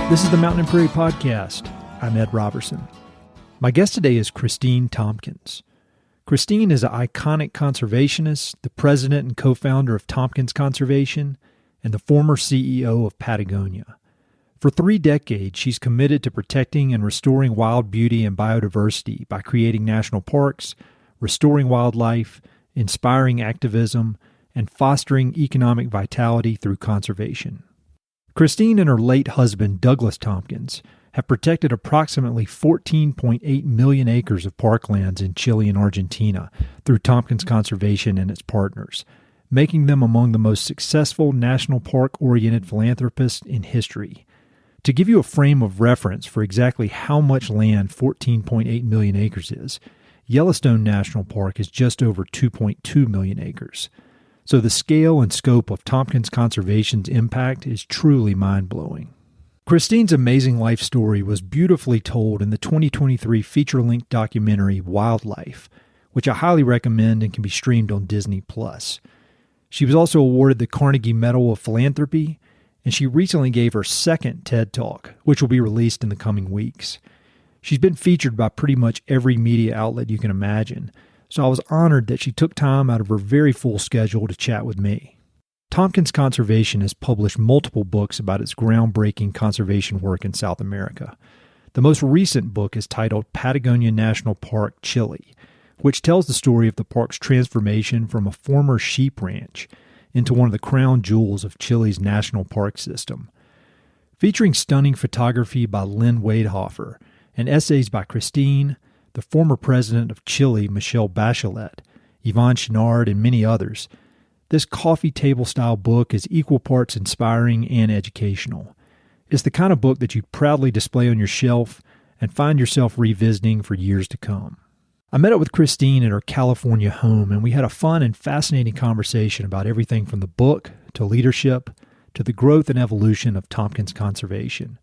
This is the Mountain and Prairie Podcast. I'm Ed Robertson. My guest today is Kristine Tompkins. Kristine is an iconic conservationist, the president and co-founder of Tompkins Conservation, and the former CEO of Patagonia. For 3 decades, she's committed to protecting and restoring wild beauty and biodiversity by creating national parks, restoring wildlife, inspiring activism, and fostering economic vitality through conservation. Kristine and her late husband, Douglas Tompkins, have protected approximately 14.8 million acres of parklands in Chile and Argentina through Tompkins Conservation and its partners, making them among the most successful national park-oriented philanthropists in history. To give you a frame of reference for exactly how much land 14.8 million acres is, Yellowstone National Park is just over 2.2 million acres. So the scale and scope of Tompkins Conservation's impact is truly mind-blowing. Kristine's amazing life story was beautifully told in the 2023 feature-length documentary Wildlife, which I highly recommend and can be streamed on Disney+. She was also awarded the Carnegie Medal of Philanthropy, and she recently gave her second TED Talk, which will be released in the coming weeks. She's been featured by pretty much every media outlet you can imagine, so I was honored that she took time out of her very full schedule to chat with me. Tompkins Conservation has published multiple books about its groundbreaking conservation work in South America. The most recent book is titled Patagonia National Park, Chile, which tells the story of the park's transformation from a former sheep ranch into one of the crown jewels of Chile's national park system. Featuring stunning photography by Lynn Wadehofer and essays by Kristine, the former president of Chile, Michelle Bachelet, Yvon Chouinard, and many others, this coffee table-style book is equal parts inspiring and educational. It's the kind of book that you proudly display on your shelf and find yourself revisiting for years to come. I met up with Kristine at her California home, and we had a fun and fascinating conversation about everything from the book to leadership to the growth and evolution of Tompkins Conservation.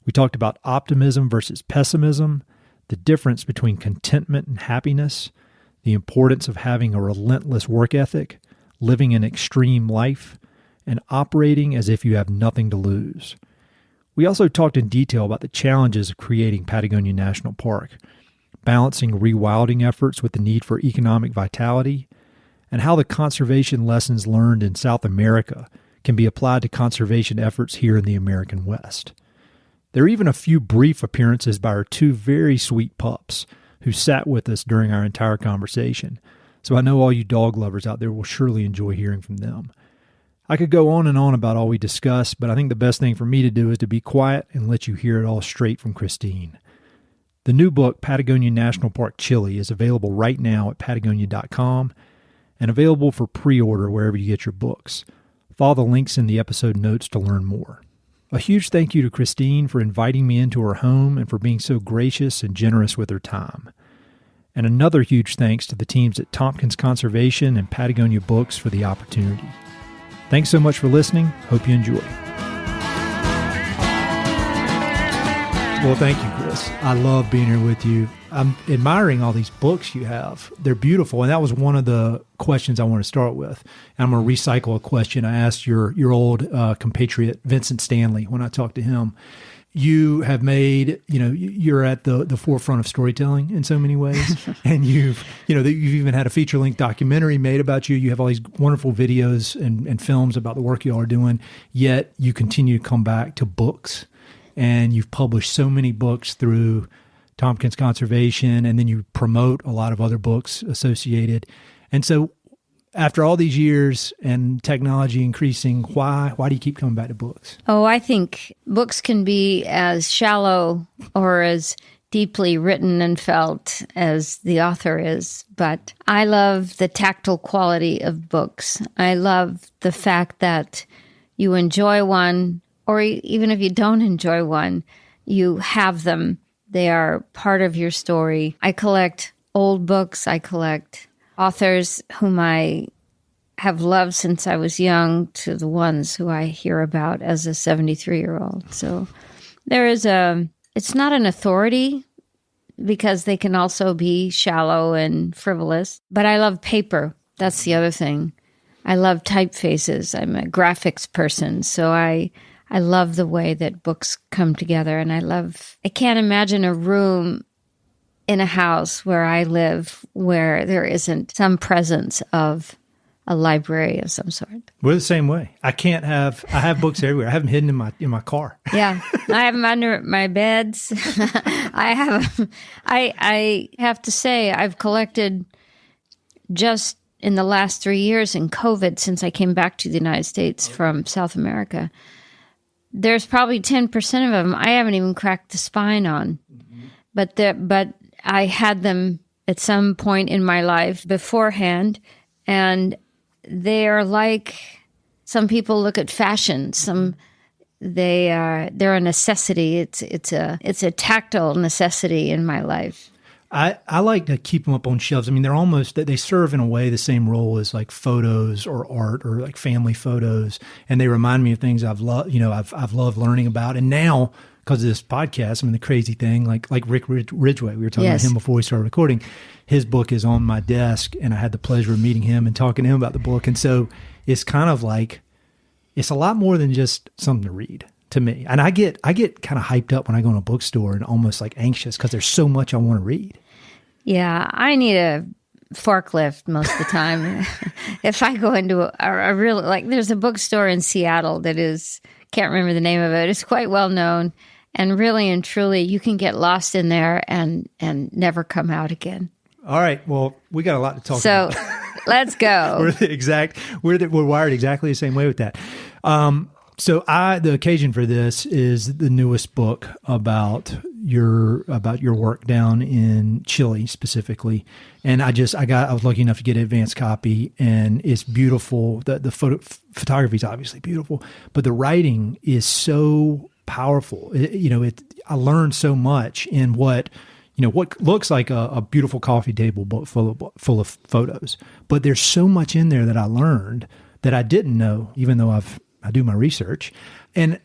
We talked about optimism versus pessimism, the difference between contentment and happiness, the importance of having a relentless work ethic, living an extreme life, and operating as if you have nothing to lose. We also talked in detail about the challenges of creating Patagonia National Park, balancing rewilding efforts with the need for economic vitality, and how the conservation lessons learned in South America can be applied to conservation efforts here in the American West. There are even a few brief appearances by our 2 very sweet pups who sat with us during our entire conversation, so I know all you dog lovers out there will surely enjoy hearing from them. I could go on and on about all we discussed, but I think the best thing for me to do is to be quiet and let you hear it all straight from Kristine. The new book, Patagonia National Park, Chile, is available right now at patagonia.com and available for pre-order wherever you get your books. Follow the links in the episode notes to learn more. A huge thank you to Kristine for inviting me into her home and for being so gracious and generous with her time. And another huge thanks to the teams at Tompkins Conservation and Patagonia Books for the opportunity. Thanks so much for listening. Hope you enjoy. Well, thank you, Kris. I love being here with you. I'm admiring all these books you have. They're beautiful, and that was one of the questions I want to start with. And I'm going to recycle a question I asked your old compatriot, Vincent Stanley, when I talked to him. You have made, you're at the forefront of storytelling in so many ways. And you've even had a feature-length documentary made about you. You have all these wonderful videos and films about the work you all are doing, yet you continue to come back to books. And you've published so many books through Tompkins Conservation, and then you promote a lot of other books associated. And so after all these years and technology increasing, why do you keep coming back to books? Oh, I think books can be as shallow or as deeply written and felt as the author is. But I love the tactile quality of books. I love the fact that you enjoy one, or even if you don't enjoy one, you have them. They are part of your story. I collect old books. I collect authors whom I have loved since I was young to the ones who I hear about as a 73-year-old. So there is it's not an authority because they can also be shallow and frivolous, but I love paper. That's the other thing. I love typefaces. I'm a graphics person, so I I love the way that books come together, and I can't imagine a room in a house where I live where there isn't some presence of a library of some sort. We're the same way. I have books everywhere. I have them hidden in my car. Yeah. I have them under my beds. I have to say, I've collected just in the last 3 years in COVID, since I came back to the United States from South America, there's probably 10% of them I haven't even cracked the spine on. Mm-hmm. But I had them at some point in my life beforehand, and they are like, some people look at fashion. They're a necessity. It's a tactile necessity in my life. I like to keep them up on shelves. I mean, they serve in a way the same role as like photos or art or like family photos, and they remind me of things I've loved learning about. And now, because of this podcast, I mean, the crazy thing, like Rick Ridgway, we were talking about him before we started recording. His book is on my desk, and I had the pleasure of meeting him and talking to him about the book. And so it's kind of like, it's a lot more than just something to read to me. And I get kind of hyped up when I go in a bookstore and almost like anxious because there's so much I want to read. Yeah, I need a forklift most of the time. If I go into a real, like, there's a bookstore in Seattle that can't remember the name of it. It's quite well known. And really and truly, you can get lost in there and never come out again. All right. Well, we got a lot to talk about. So let's go. We're wired exactly the same way with that. So the occasion for this is the newest book about your work down in Chile specifically. And I was lucky enough to get an advance copy, and it's beautiful. The photography is obviously beautiful, but the writing is so powerful. I learned so much in what looks like a beautiful coffee table book full of photos, but there's so much in there that I learned that I didn't know, even though I do my research. And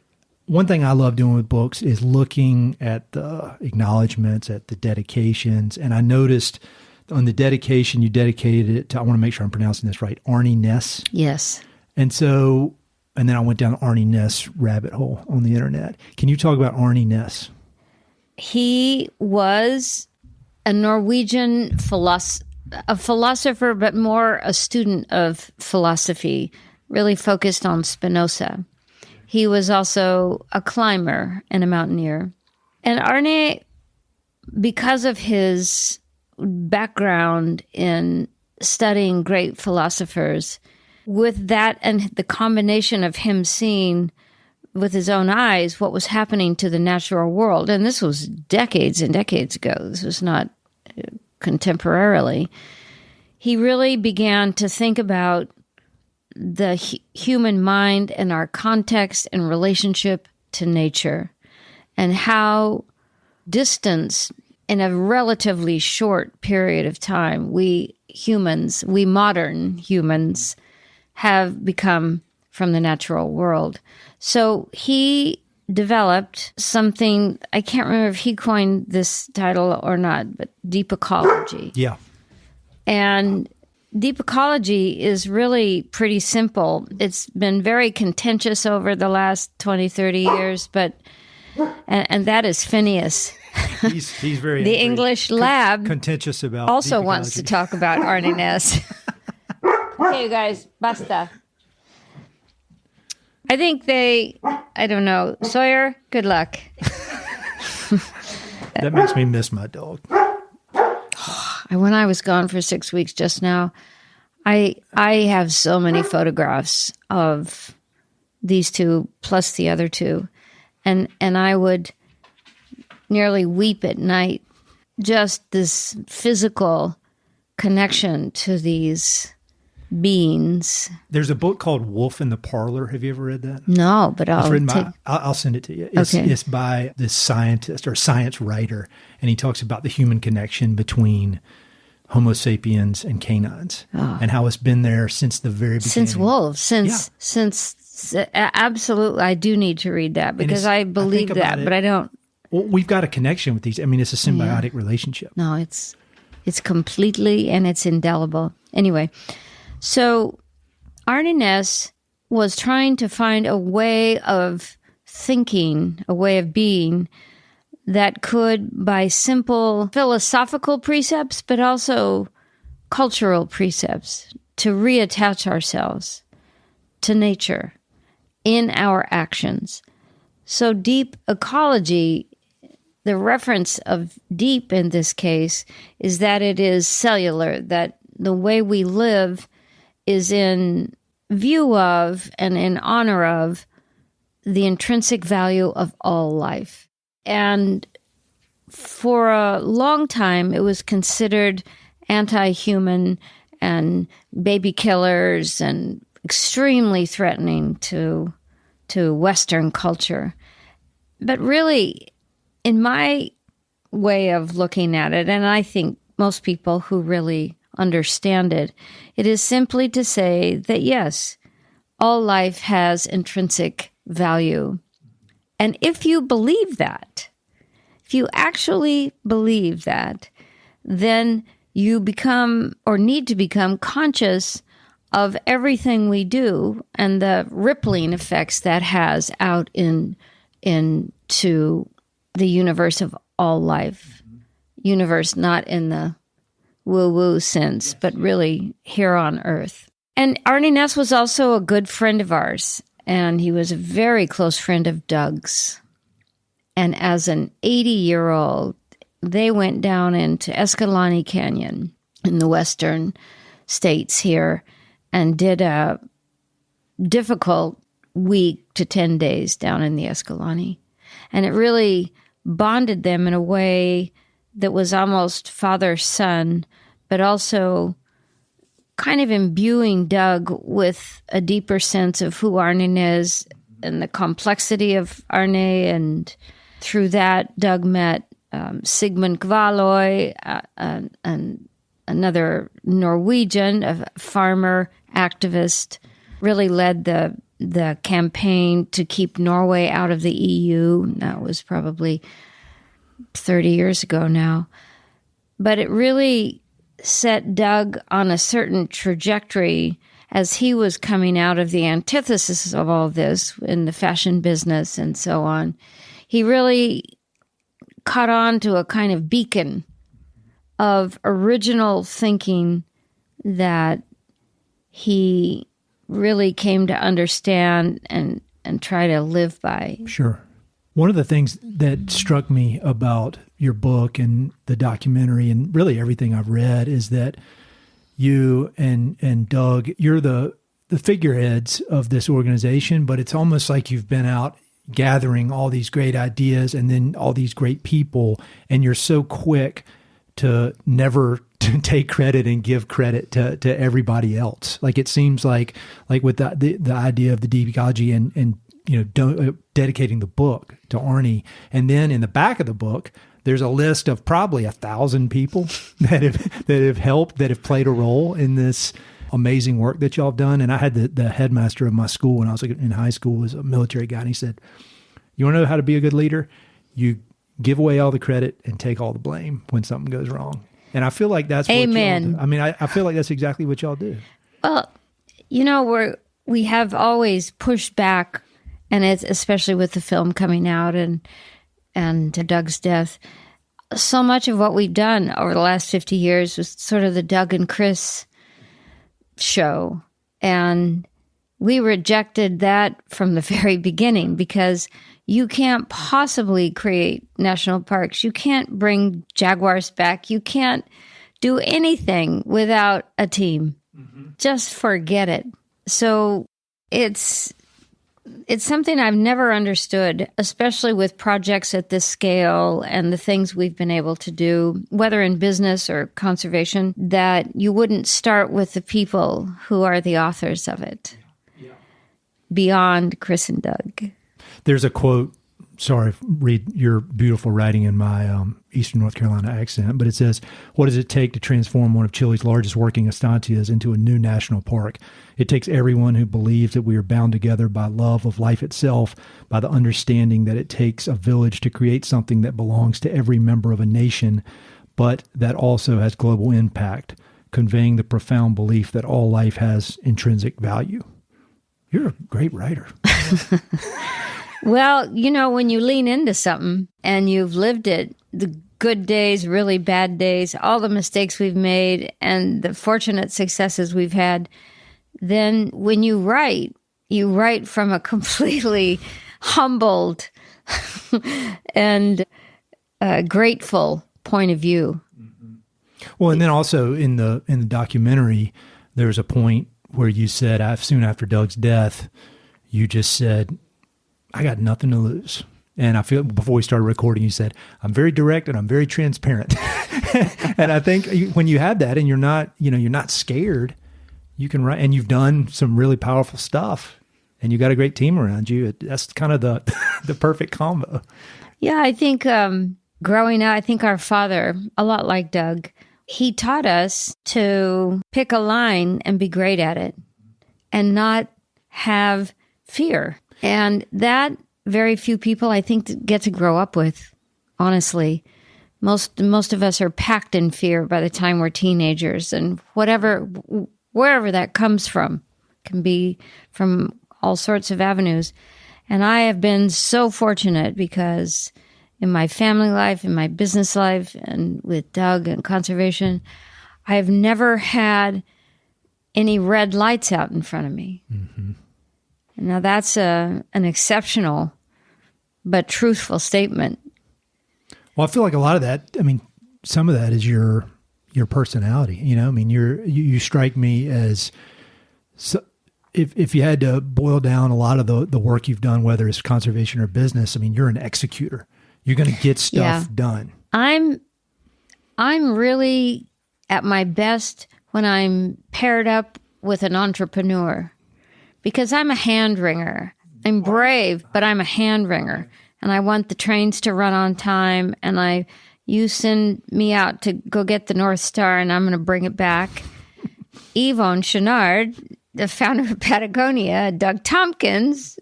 one thing I love doing with books is looking at the acknowledgments, at the dedications. And I noticed on the dedication, you dedicated it to, I want to make sure I'm pronouncing this right, Arnie Næss. Yes. And then I went down the Arnie Næss rabbit hole on the internet. Can you talk about Arnie Næss? He was a Norwegian philosopher, but more a student of philosophy, really focused on Spinoza. He was also a climber and a mountaineer. And Arnie, because of his background in studying great philosophers, with that and the combination of him seeing with his own eyes what was happening to the natural world, and this was decades and decades ago, this was not contemporarily, he really began to think about the human mind and our context and relationship to nature, and how distance in a relatively short period of time, we modern humans, have become from the natural world. So he developed something, I can't remember if he coined this title or not, but deep ecology. Yeah. And deep ecology is really pretty simple. It's been very contentious over the last 20, 30 years, and that is Phineas. He's very the English lab contentious about also wants to talk about Arnie Næss. Okay, you guys, basta. I think I don't know. Sawyer, good luck. That makes me miss my dog. When I was gone for 6 weeks just now, I have so many photographs of these two plus the other two. And I would nearly weep at night. Just this physical connection to these beings. There's a book called Wolf in the Parlor. Have you ever read that? No, but I'll send it to you. It's by this scientist or science writer, and he talks about the human connection between Homo sapiens and canines, and how it's been there since the very beginning. Since wolves, since absolutely, I do need to read that because I believe that, but I don't. Well, we've got a connection with these. I mean, it's a symbiotic relationship. No, it's completely, and it's indelible. Anyway. So Arnie Næss was trying to find a way of thinking, a way of being that could, by simple philosophical precepts, but also cultural precepts, to reattach ourselves to nature in our actions. So deep ecology, the reference of deep in this case, is that it is cellular, that the way we live is in view of and in honor of the intrinsic value of all life. And for a long time, it was considered anti-human and baby killers and extremely threatening to Western culture. But really, in my way of looking at it, and I think most people who really understand it, it is simply to say that yes, all life has intrinsic value. And if you believe that, if you actually believe that, then you become or need to become conscious of everything we do and the rippling effects that has out into the universe of all life. Universe not in the woo-woo sense, but really here on Earth. And Arnie Næss was also a good friend of ours, and he was a very close friend of Doug's. And as an 80-year-old, they went down into Escalante Canyon in the western states here and did a difficult week to 10 days down in the Escalante. And it really bonded them in a way that was almost father-son, but also kind of imbuing Doug with a deeper sense of who Arnie Næss and the complexity of Arnie. And through that, Doug met Sigmund Kvaløy, and another Norwegian, a farmer activist, really led the campaign to keep Norway out of the EU. That was probably 30 years ago now. But it really set Doug on a certain trajectory as he was coming out of the antithesis of all this in the fashion business and so on. He really caught on to a kind of beacon of original thinking that he really came to understand and try to live by. Sure. One of the things that struck me about your book and the documentary and really everything I've read is that you and Doug, you're the figureheads of this organization, but it's almost like you've been out gathering all these great ideas and then all these great people, and you're so quick to never to take credit and give credit to everybody else. Like it seems like with the idea of the deep ecology and dedicating the book to Arnie, and then in the back of the book there's a list of probably 1,000 people that have helped, that have played a role in this amazing work that y'all have done. And I had the headmaster of my school when I was in high school was a military guy, and he said, "You want to know how to be a good leader? You give away all the credit and take all the blame when something goes wrong." And I feel like that's Amen. What y'all do. I mean, I feel like that's exactly what y'all do. Well, we have always pushed back, and it's especially with the film coming out and Doug's death. So much of what we've done over the last 50 years was sort of the Doug and Kris show. And we rejected that from the very beginning because you can't possibly create national parks. You can't bring jaguars back. You can't do anything without a team. Mm-hmm. Just forget it. So it's something I've never understood, especially with projects at this scale and the things we've been able to do, whether in business or conservation, that you wouldn't start with the people who are the authors of it. Yeah. Beyond Kris and Doug. There's a quote, sorry, read your beautiful writing in my Eastern North Carolina accent, but it says, "What does it take to transform one of Chile's largest working estancias into a new national park? It takes everyone who believes that we are bound together by love of life itself, by the understanding that it takes a village to create something that belongs to every member of a nation, but that also has global impact, conveying the profound belief that all life has intrinsic value." You're a great writer. Well, when you lean into something and you've lived it, the good days, really bad days, all the mistakes we've made and the fortunate successes we've had, then when you write from a completely humbled and grateful point of view. Well, and then also in the documentary, there's a point where you said, soon after Doug's death, you just said, I got nothing to lose. And I feel before we started recording, you said, I'm very direct and I'm very transparent. And I think when you have that and you're not scared, you can write, and you've done some really powerful stuff and you got a great team around you. That's kind of the perfect combo. Yeah. I think, growing up, I think our father, a lot like Doug, he taught us to pick a line and be great at it and not have fear. And that very few people, I think, get to grow up with, honestly. Most of us are packed in fear by the time we're teenagers, and wherever that comes from, can be from all sorts of avenues. And I have been so fortunate because in my family life, in my business life, and with Doug and conservation, I've never had any red lights out in front of me. Mm-hmm. Now that's an exceptional but truthful statement. Well, I feel like a lot of that, some of that is your personality. You strike me as, if you had to boil down a lot of the work you've done, whether it's conservation or business, you're an executor. You're going to get stuff done. I'm really at my best when I'm paired up with an entrepreneur, because I'm a hand wringer. I'm brave, but I'm a hand wringer, and I want the trains to run on time. And you send me out to go get the North Star, and I'm going to bring it back. Yvon Chouinard, the founder of Patagonia, Doug Tompkins,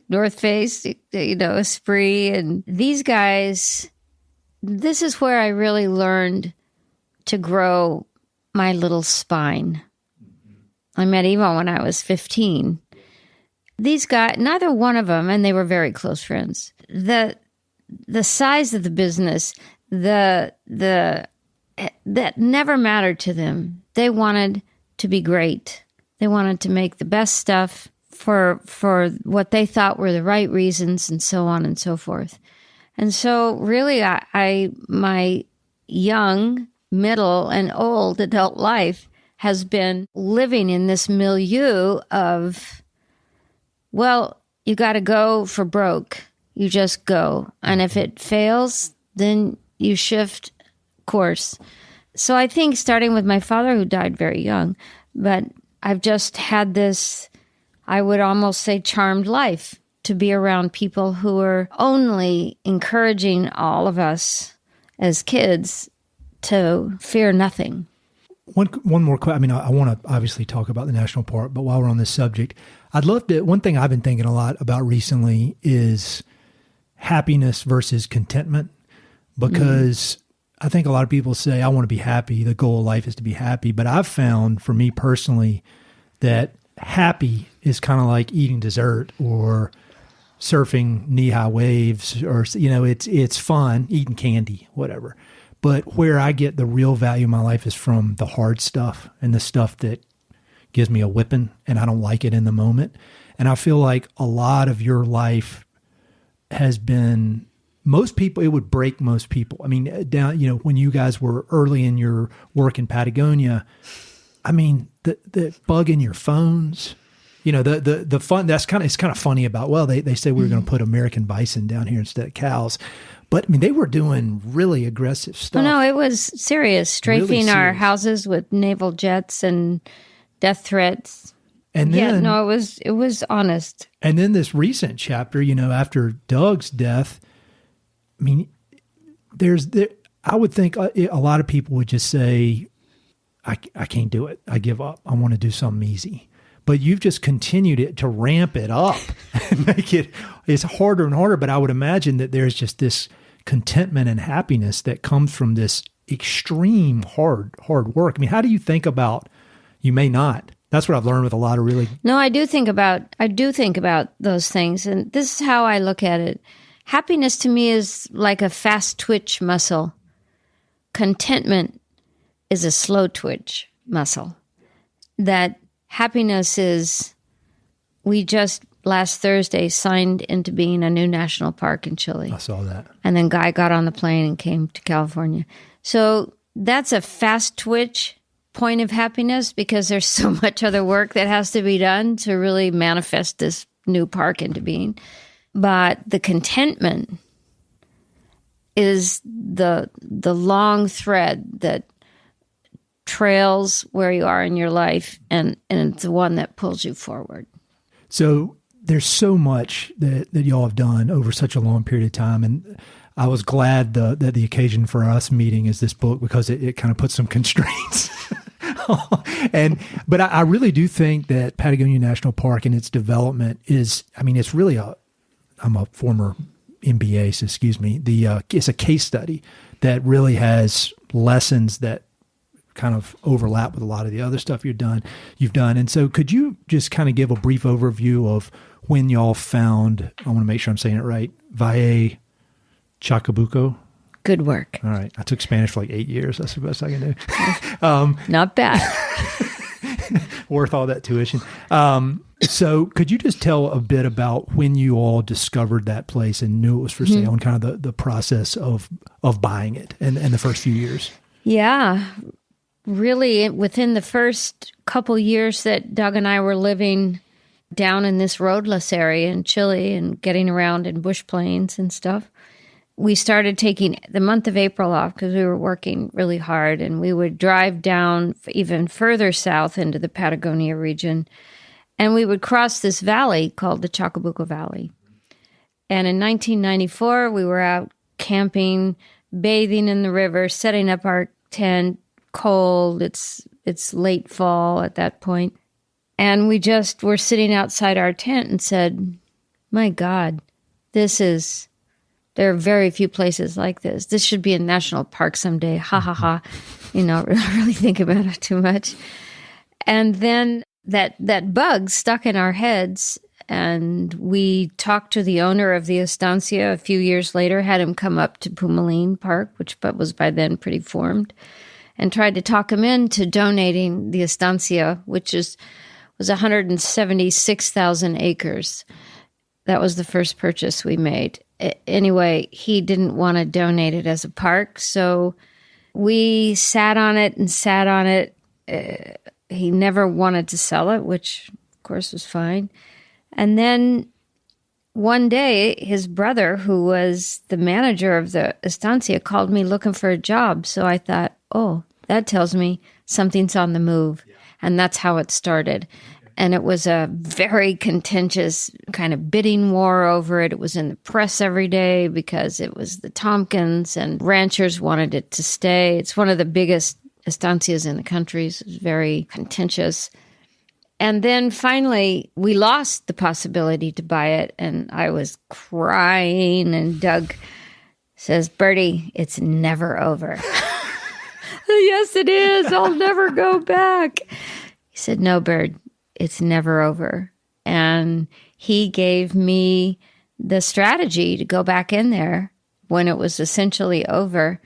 North Face, Esprit, and these guys, this is where I really learned to grow my little spine. I met Yvon when I was 15. These guys, neither one of them, and they were very close friends. The size of the business, that never mattered to them. They wanted to be great. They wanted to make the best stuff for what they thought were the right reasons, and so on and so forth. And so really my young, middle, and old adult life has been living in this milieu of, well, you got to go for broke. You just go. And if it fails, then you shift course. So I think starting with my father, who died very young, but I've just had this, I would almost say, charmed life to be around people who are only encouraging all of us as kids to fear nothing. One more question. I want to obviously talk about the national park, but while we're on this subject, I'd love to, one thing I've been thinking a lot about recently is happiness versus contentment, because I think a lot of people say, I want to be happy. The goal of life is to be happy. But I've found, for me personally, that happy is kind of like eating dessert or surfing knee-high waves, or, it's fun, eating candy, whatever. But where I get the real value in my life is from the hard stuff and the stuff that gives me a whipping and I don't like it in the moment. And I feel like a lot of your life has been, most people, it would break most people. Down, when you guys were early in your work in Patagonia, the bug in your phones, the fun, it's kind of funny about, well, they say we were going to put American bison down here instead of cows. But they were doing really aggressive stuff. Oh, no, it was serious, strafing really serious. Our houses with naval jets and death threats. And then, it was honest. And then this recent chapter, after Doug's death, I would think a lot of people would just say, I can't do it. I give up. I want to do something easy. But you've just continued it to ramp it up and it's harder and harder. But I would imagine that there's just this contentment and happiness that comes from this extreme hard work. How do you think about, you may not That's what I've learned with a lot of really... No, I do think about those things. And this is how I look at it. Happiness to me is like a fast twitch muscle. Contentment is a slow twitch muscle. That happiness is, we just last Thursday signed into being a new national park in Chile. I saw that. And then Guy got on the plane and came to California. So that's a fast twitch point of happiness because there's so much other work that has to be done to really manifest this new park into being. But the contentment is the long thread that trails where you are in your life, and it's the one that pulls you forward. So there's so much that y'all have done over such a long period of time, and I was glad that the occasion for us meeting is this book because it kind of puts some constraints. But I really do think that Patagonia National Park and its development is, I mean, it's really I'm a former MBA, so excuse me. It's a case study that really has lessons that kind of overlap with a lot of the other stuff you've done. And so could you just kind of give a brief overview of when y'all found, I want to make sure I'm saying it right, Valle Chacabuco? Good work. All right. I took Spanish for like 8 years. That's the best I can do. Not bad. Worth all that tuition. So could you just tell a bit about when you all discovered that place and knew it was for sale and kind of the process of buying it and the first few years? Yeah. Really, within the first couple years that Doug and I were living down in this roadless area in Chile and getting around in bush plains and stuff, we started taking the month of April off because we were working really hard, and we would drive down even further south into the Patagonia region, and we would cross this valley called the Chacabuco Valley. And in 1994, we were out camping, bathing in the river, setting up our tent, cold. It's late fall at that point. And we just were sitting outside our tent and said, my God, there are very few places like this. This should be a national park someday. Ha, ha, ha. Really think about it too much. And then that bug stuck in our heads, and we talked to the owner of the estancia a few years later, had him come up to Pumalín Park, which was by then pretty formed, and tried to talk him into donating the estancia, which was 176,000 acres. That was the first purchase we made. Anyway, he didn't want to donate it as a park, so we sat on it and sat on it. He never wanted to sell it, which, of course, was fine. And then one day, his brother, who was the manager of the estancia, called me looking for a job. So I thought, oh, that tells me something's on the move. Yeah. And that's how it started. And it was a very contentious kind of bidding war over it. It was in the press every day because it was the Tompkins, and ranchers wanted it to stay. It's one of the biggest estancias in the country. It was very contentious. And then finally, we lost the possibility to buy it, and I was crying, and Doug says, Bertie, it's never over. Yes, it is. I'll never go back. He said, no, Bird, it's never over. And he gave me the strategy to go back in there when it was essentially over,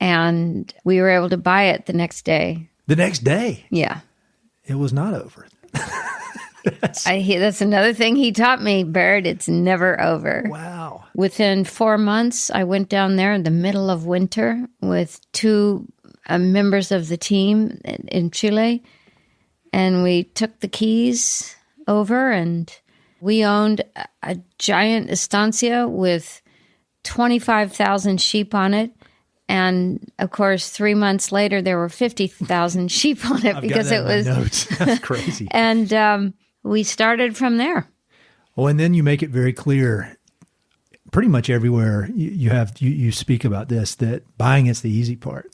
and we were able to buy it the next day. The next day? Yeah. It was not over. That's another thing he taught me, Bird. It's never over. Wow. Within 4 months, I went down there in the middle of winter with two members of the team in Chile, and we took the keys over, and we owned a giant estancia with 25,000 sheep on it. And of course, 3 months later, there were 50,000 sheep on it because it was notes. That's crazy. And we started from there. Well, and then you make it very clear, pretty much everywhere you speak about this, that buying is the easy part.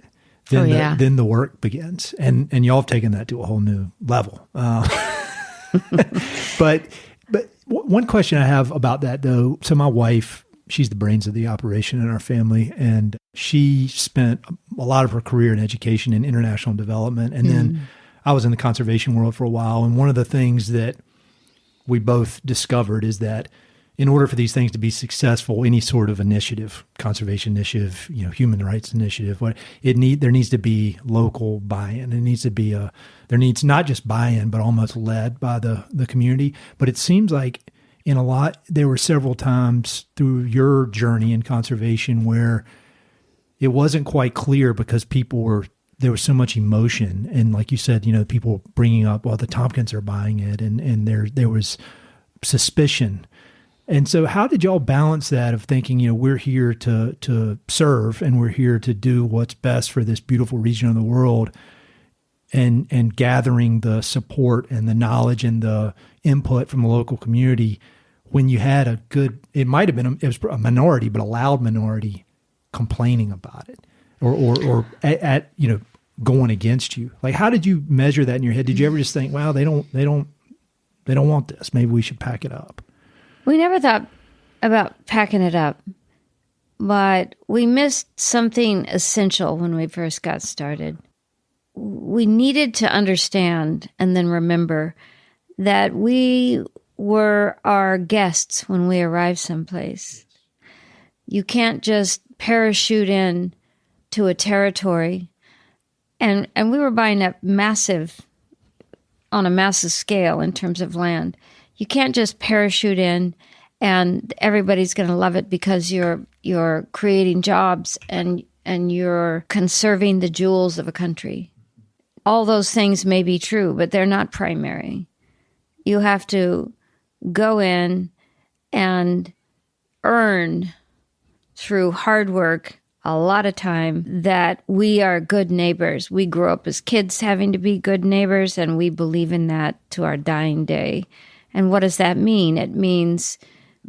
Then then the work begins, and y'all have taken that to a whole new level. But one question I have about that though, so my wife, she's the brains of the operation in our family, and she spent a lot of her career in education and international development. And then I was in the conservation world for a while, and one of the things that we both discovered is that in order for these things to be successful, any sort of initiative, conservation initiative, human rights initiative, there needs to be local buy-in. There needs not just buy-in, but almost led by the community. But it seems like there were several times through your journey in conservation where it wasn't quite clear because there was so much emotion. And like you said, people bringing up, well, the Tompkins are buying it, and there was suspicion. And so how did y'all balance that of thinking, we're here to serve and we're here to do what's best for this beautiful region of the world, and gathering the support and the knowledge and the input from the local community when you had it was a minority, but a loud minority complaining about it or going against you? Like, how did you measure that in your head? Did you ever just think, wow, they don't want this. Maybe we should pack it up? We never thought about packing it up, but we missed something essential when we first got started. We needed to understand and then remember that we were our guests when we arrived someplace. You can't just parachute in to a territory, and we were buying up on a massive scale in terms of land. You can't just parachute in and everybody's going to love it because you're creating jobs and you're conserving the jewels of a country. All those things may be true, but they're not primary. You have to go in and earn through hard work a lot of time that we are good neighbors. We grew up as kids having to be good neighbors, and we believe in that to our dying day. And what does that mean? It means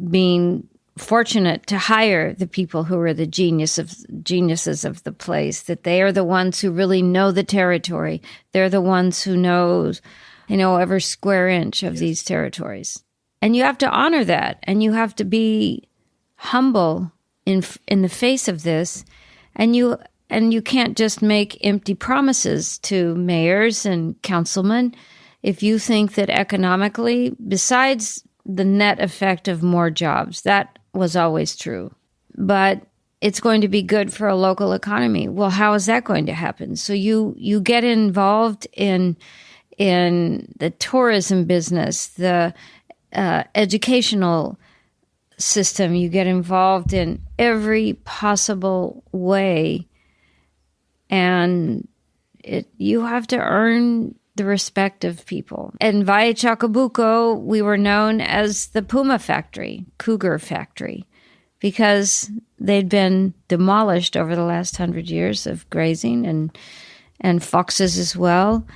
being fortunate to hire the people who are the geniuses of the place, that they are the ones who really know the territory. They're the ones who know every square inch of these territories. And you have to honor that, and you have to be humble in the face of this. And you can't just make empty promises to mayors and councilmen if you think that economically, besides the net effect of more jobs, that was always true, but it's going to be good for a local economy. Well, how is that going to happen? So you get involved in the tourism business, the educational system. You get involved in every possible way, and you have to earn the respect of people. In Valle Chacabuco, we were known as the Puma factory, cougar factory, because they'd been demolished over the last 100 years of grazing and foxes as well.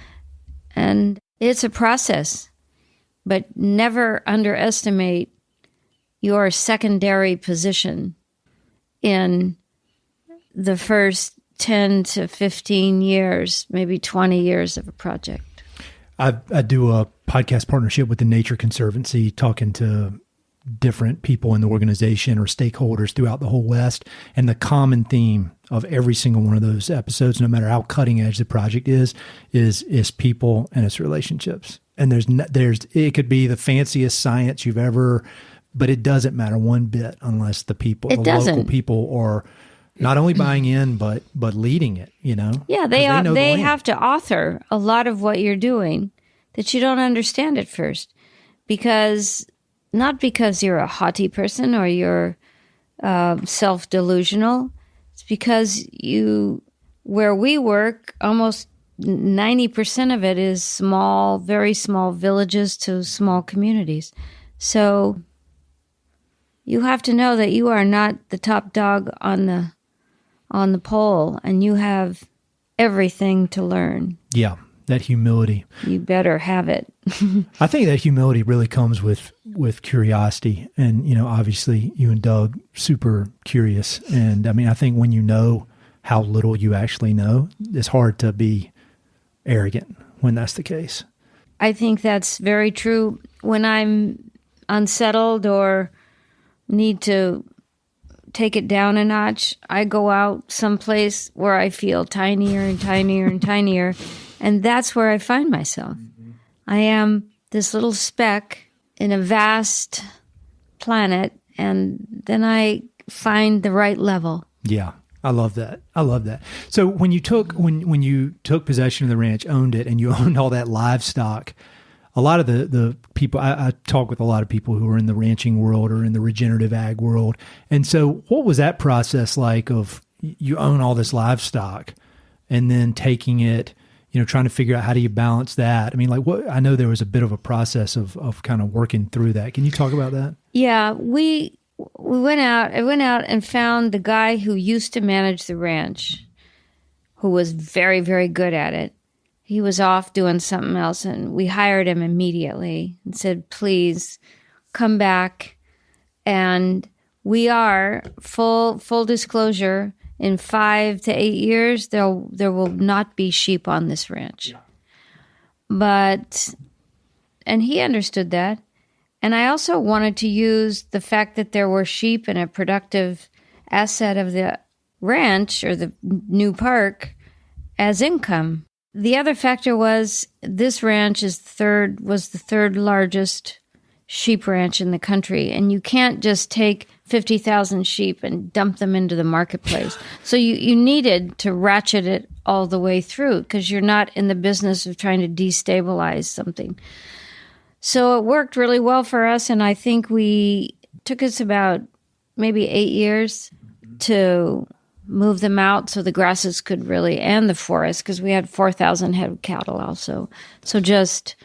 And it's a process, but never underestimate your secondary position in the first 10 to 15 years, maybe 20 years of a project. I do a podcast partnership with the Nature Conservancy, talking to different people in the organization or stakeholders throughout the whole West. And the common theme of every single one of those episodes, no matter how cutting edge the project is people and its relationships. And it could be the fanciest science you've ever, but it doesn't matter one bit unless the local people are not only buying in, but leading it, Yeah, they have to author a lot of what you're doing that you don't understand at first, not because you're a haughty person or you're self-delusional. It's because where we work, almost 90% of it is small, very small villages to small communities. So you have to know that you are not the top dog on the pole, and you have everything to learn. Yeah, that humility. You better have it. I think that humility really comes with curiosity. And, obviously you and Doug, super curious. And I think when you know how little you actually know, it's hard to be arrogant when that's the case. I think that's very true. When I'm unsettled or need to take it down a notch, I go out someplace where I feel tinier and tinier and tinier, And that's where I find myself. I am this little speck in a vast planet, and then I find the right level. Yeah. I love that. I love that. So when you took possession of the ranch, owned it, and you owned all that livestock, a lot of the people, I talk with a lot of people who are in the ranching world or in the regenerative ag world. And so what was that process like of you own all this livestock and then taking it, trying to figure out how do you balance that? I mean, I know there was a bit of a process of kind of working through that. Can you talk about that? Yeah, I went out and found the guy who used to manage the ranch, who was very, very good at it. He was off doing something else, and we hired him immediately and said, please come back. And we are, full disclosure, in 5 to 8 years, there will not be sheep on this ranch. Yeah. And he understood that. And I also wanted to use the fact that there were sheep and a productive asset of the ranch or the new park as income. The other factor was this ranch was the third largest sheep ranch in the country. And you can't just take 50,000 sheep and dump them into the marketplace. So you needed to ratchet it all the way through because you're not in the business of trying to destabilize something. So it worked really well for us, and I think took us about maybe 8 years to move them out so the grasses could and the forest, because we had 4,000 head of cattle also. So just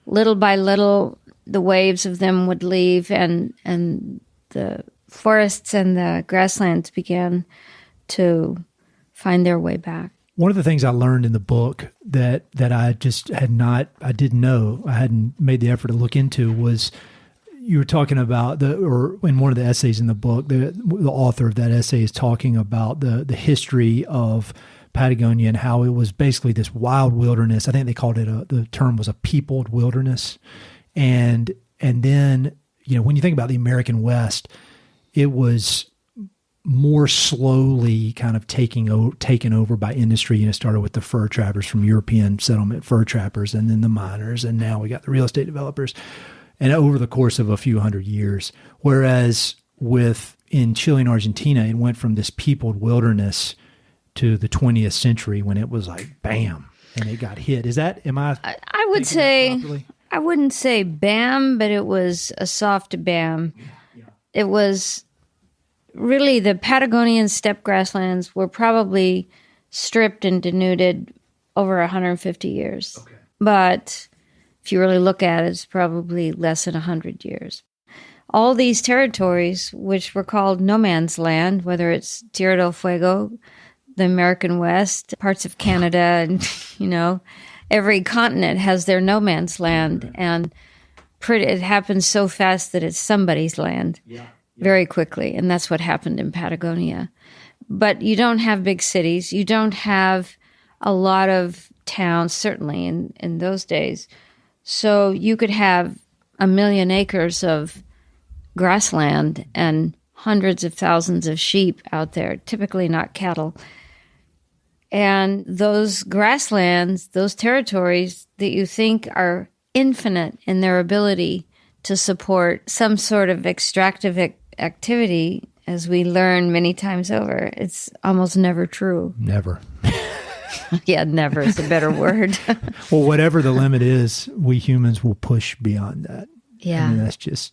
little by little, the waves of them would leave, and the forests and the grasslands began to find their way back. One of the things I learned in the book that I just didn't know, I hadn't made the effort to look into, was you were talking about in one of the essays in the book, the author of that essay is talking about the history of Patagonia and how it was basically this wild wilderness. I think they called it the term was a peopled wilderness. And then, when you think about the American West, it was more slowly kind of taken over by industry. It started with the fur trappers from European settlement, fur trappers, and then the miners, and now we got the real estate developers. And over the course of a few hundred years, whereas in Chile and Argentina, it went from this peopled wilderness to the 20th century when it was like bam, and it got hit. I would say, I wouldn't say bam, but it was a soft bam. Yeah. It was really, the Patagonian steppe grasslands were probably stripped and denuded over 150 years. Okay. But if you really look at it, it's probably less than 100 years. All these territories, which were called no man's land, whether it's Tierra del Fuego, the American West, parts of Canada, and, every continent has their no man's land. And it happens so fast that it's somebody's land. Yeah. Very quickly, and that's what happened in Patagonia. But you don't have big cities. You don't have a lot of towns, certainly in those days. So you could have 1 million acres of grassland and hundreds of thousands of sheep out there, typically not cattle. And those grasslands, those territories that you think are infinite in their ability to support some sort of extractive activity, as we learn many times over, it's almost never true. Never. Yeah, never is a better word. Well, whatever the limit is, we humans will push beyond that. Yeah. I mean, that's just...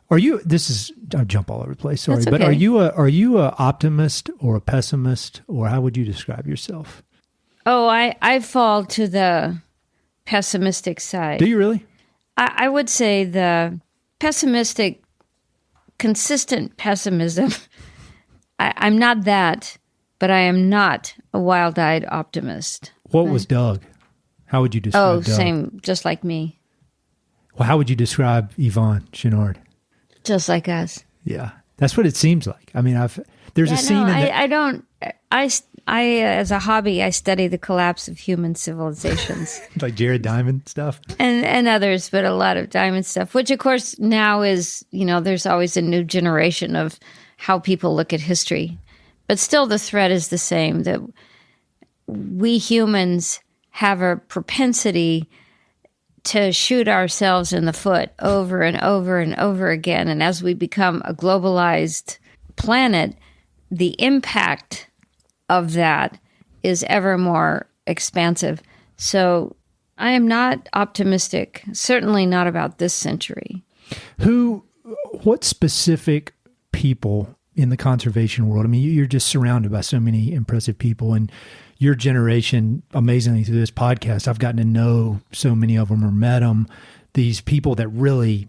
I'll jump all over the place, sorry. That's But okay. are you a optimist or a pessimist, or how would you describe yourself? Oh, I fall to the pessimistic side. Do you really? I would say the pessimistic, consistent pessimism. I'm not that, but I am not a wild-eyed optimist. What was Doug? How would you describe Doug? Same, just like me. Well, how would you describe Yvonne Chenard? Just like us. Yeah, that's what it seems like. I mean, there's a scene. I as a hobby, I study the collapse of human civilizations, like Jared Diamond stuff, and others, but a lot of Diamond stuff. Which, of course, now is there's always a new generation of how people look at history, but still the thread is the same: that we humans have a propensity to shoot ourselves in the foot over and over and over again. And as we become a globalized planet, the impact of that is ever more expansive. So I am not optimistic, certainly not about this century. What specific people in the conservation world? I mean, you're just surrounded by so many impressive people, and your generation, amazingly through this podcast, I've gotten to know so many of them or met them, these people that really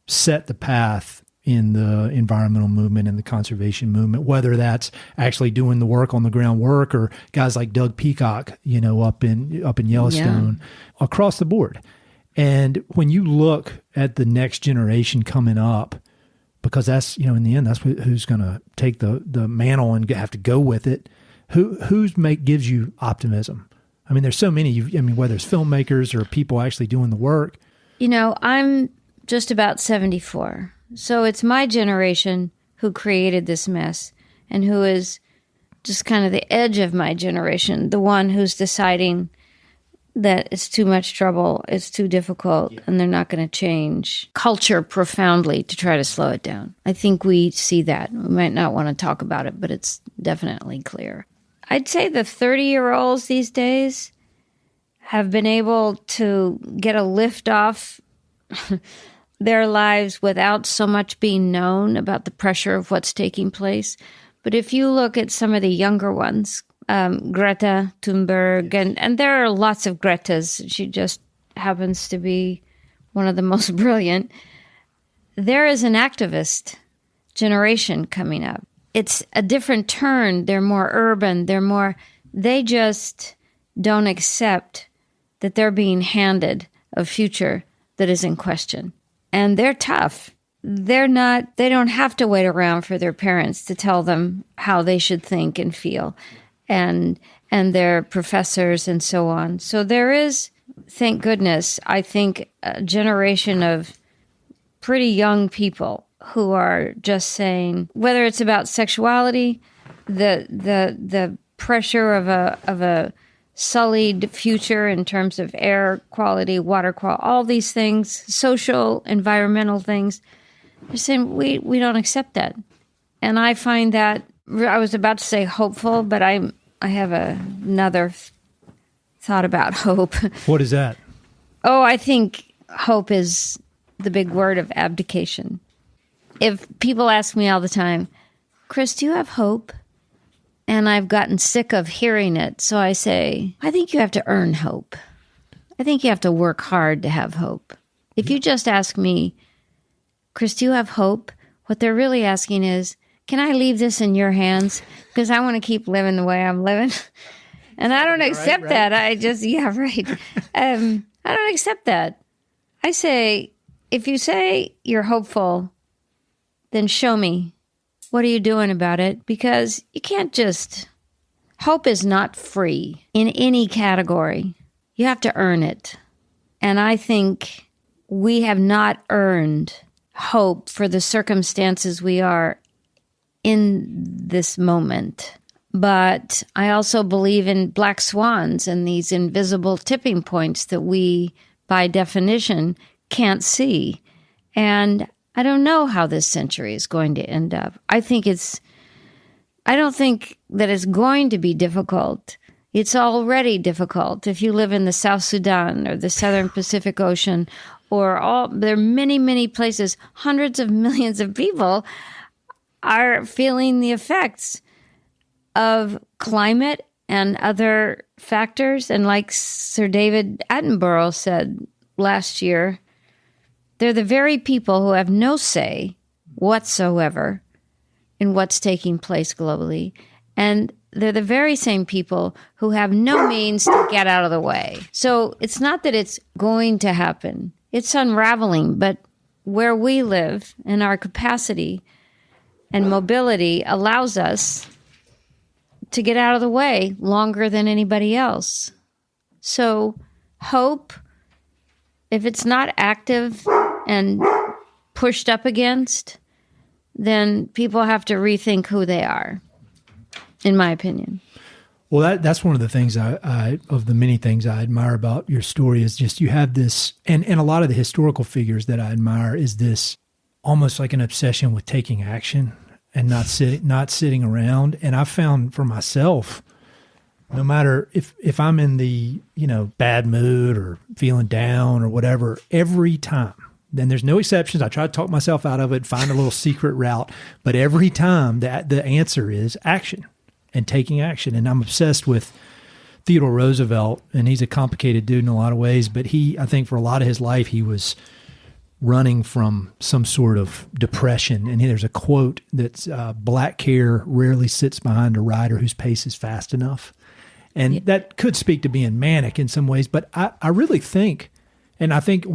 set the path in the environmental movement and the conservation movement, whether that's actually doing the work on the ground work or guys like Doug Peacock, up in Yellowstone, across the board. And when you look at the next generation coming up, because that's, in the end, that's who's going to take the mantle and have to go with it. Gives you optimism? I mean, there's so many, whether it's filmmakers or people actually doing the work. I'm just about 74. So it's my generation who created this mess and who is just kind of the edge of my generation, the one who's deciding that it's too much trouble, it's too difficult, and they're not going to change culture profoundly to try to slow it down. I think we see that. We might not want to talk about it, but it's definitely clear. I'd say the 30-year-olds these days have been able to get a lift off their lives without so much being known about the pressure of what's taking place. But if you look at some of the younger ones, Greta Thunberg, and there are lots of Gretas. She just happens to be one of the most brilliant. There is an activist generation coming up. It's a different turn. They're more urban. They just don't accept that they're being handed a future that is in question. And they're tough. They don't have to wait around for their parents to tell them how they should think and feel. And their professors and so on. So there is, thank goodness, I think a generation of pretty young people who are just saying, whether it's about sexuality, the pressure of a sullied future in terms of air quality, water quality, all these things, social, environmental things, they're saying we don't accept that. And I find that, I was about to say hopeful, but I have another thought about hope. What is that? Oh, I think hope is the big word of abdication. If people ask me all the time, Kris, do you have hope? And I've gotten sick of hearing it. So I say, I think you have to earn hope. I think you have to work hard to have hope. If you just ask me, Kris, do you have hope? What they're really asking is, can I leave this in your hands? Because I want to keep living the way I'm living. And I don't accept that. I just, right. I don't accept that. I say, if you say you're hopeful, then show me. What are you doing about it? Because you can't just, hope is not free in any category. You have to earn it. And I think we have not earned hope for the circumstances we are in this moment. But I also believe in black swans and these invisible tipping points that we, by definition, can't see. And I don't know how this century is going to end up. I don't think that it's going to be difficult. It's already difficult. If you live in the South Sudan or the Southern Pacific Ocean, there are many, many places, hundreds of millions of people are feeling the effects of climate and other factors. And like Sir David Attenborough said last year, they're the very people who have no say whatsoever in what's taking place globally. And they're the very same people who have no means to get out of the way. So it's not that it's going to happen. It's unraveling. But where we live and our capacity and mobility allows us to get out of the way longer than anybody else. So hope, if it's not active and pushed up against, then people have to rethink who they are, in my opinion. Well, that's one of the things of the many things I admire about your story is just you have this, and a lot of the historical figures that I admire is this almost like an obsession with taking action and not sitting around. And I found for myself, no matter if I'm in the, bad mood or feeling down or whatever, every time, then there's no exceptions. I try to talk myself out of it, find a little secret route, but every time the answer is action. And taking action. And I'm obsessed with Theodore Roosevelt, and he's a complicated dude in a lot of ways, but I think for a lot of his life, he was running from some sort of depression. And there's a quote that's black hair rarely sits behind a rider whose pace is fast enough. And that could speak to being manic in some ways, but I really think, and I think,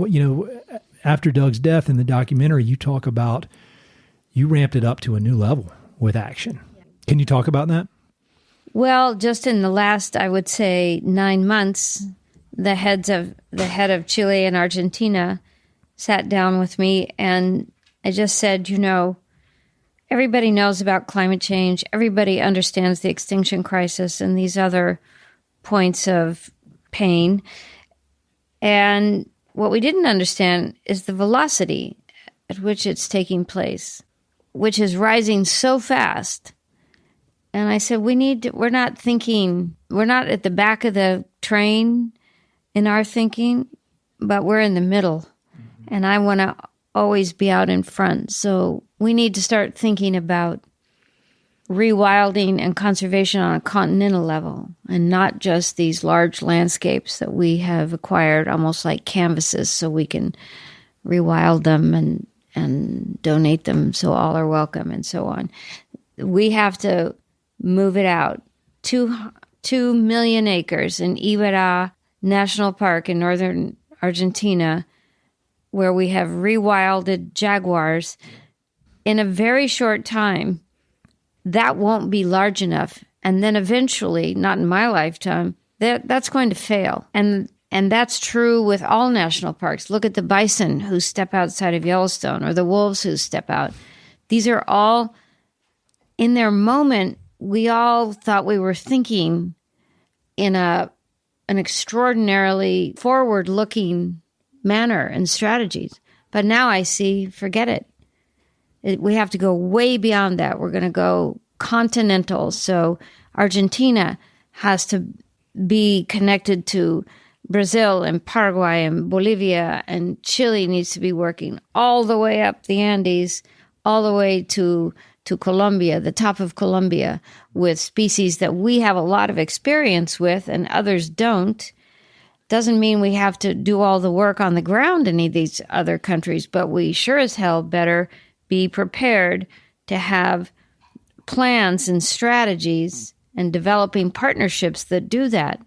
after Doug's death in the documentary, you talk about, you ramped it up to a new level with action. Can you talk about that? Well, just in the last, I would say, 9 months, the head of Chile and Argentina sat down with me, and I just said, everybody knows about climate change. Everybody understands the extinction crisis and these other points of pain. And what we didn't understand is the velocity at which it's taking place, which is rising so fast. And I said, we're not at the back of the train in our thinking, but we're in the middle. Mm-hmm. And I want to always be out in front. So we need to start thinking about rewilding and conservation on a continental level and not just these large landscapes that we have acquired almost like canvases so we can rewild them and donate them so all are welcome and so on. We have to move it out. 2 million acres in Valle National Park in northern Argentina, where we have rewilded jaguars. In a very short time, that won't be large enough. And then eventually, not in my lifetime, that's going to fail. And that's true with all national parks. Look at the bison who step outside of Yellowstone or the wolves who step out. These are all, in their moment, we all thought we were thinking in an extraordinarily forward-looking manner and strategies. But now I see, forget it. We have to go way beyond that. We're going to go continental. So Argentina has to be connected to Brazil and Paraguay and Bolivia, and Chile needs to be working all the way up the Andes, all the way to Colombia, the top of Colombia, with species that we have a lot of experience with and others don't. Doesn't mean we have to do all the work on the ground in any of these other countries, but we sure as hell better be prepared to have plans and strategies and developing partnerships that do that.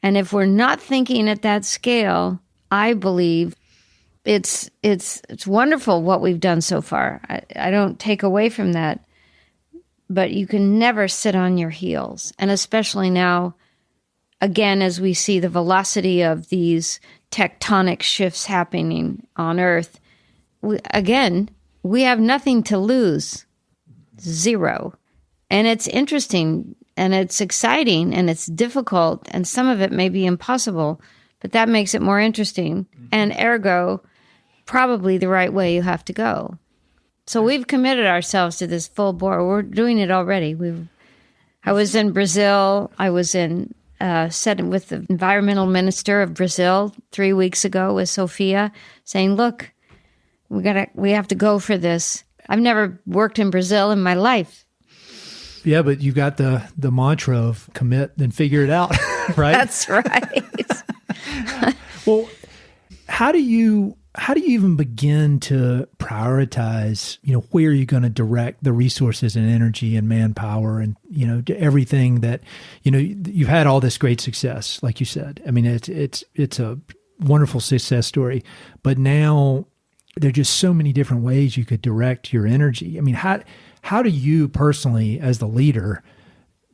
And if we're not thinking at that scale, I believe it's wonderful what we've done so far. I don't take away from that, but you can never sit on your heels. And especially now, again, as we see the velocity of these tectonic shifts happening on Earth, we have nothing to lose. Zero. And it's interesting and it's exciting and it's difficult and some of it may be impossible, but that makes it more interesting. And ergo, probably the right way you have to go. So we've committed ourselves to this full bore. We're doing it already. I was in Brazil. I was in sitting with the environmental minister of Brazil 3 weeks ago with Sophia, saying, "Look, we have to go for this." I've never worked in Brazil in my life. Yeah, but you got the mantra of commit, then figure it out, right? That's right. Well, how do you even begin to prioritize, where you're going to direct the resources and energy and manpower and, everything that, you've had all this great success, like you said. I mean, it's a wonderful success story, but now there are just so many different ways you could direct your energy. I mean, how do you personally, as the leader,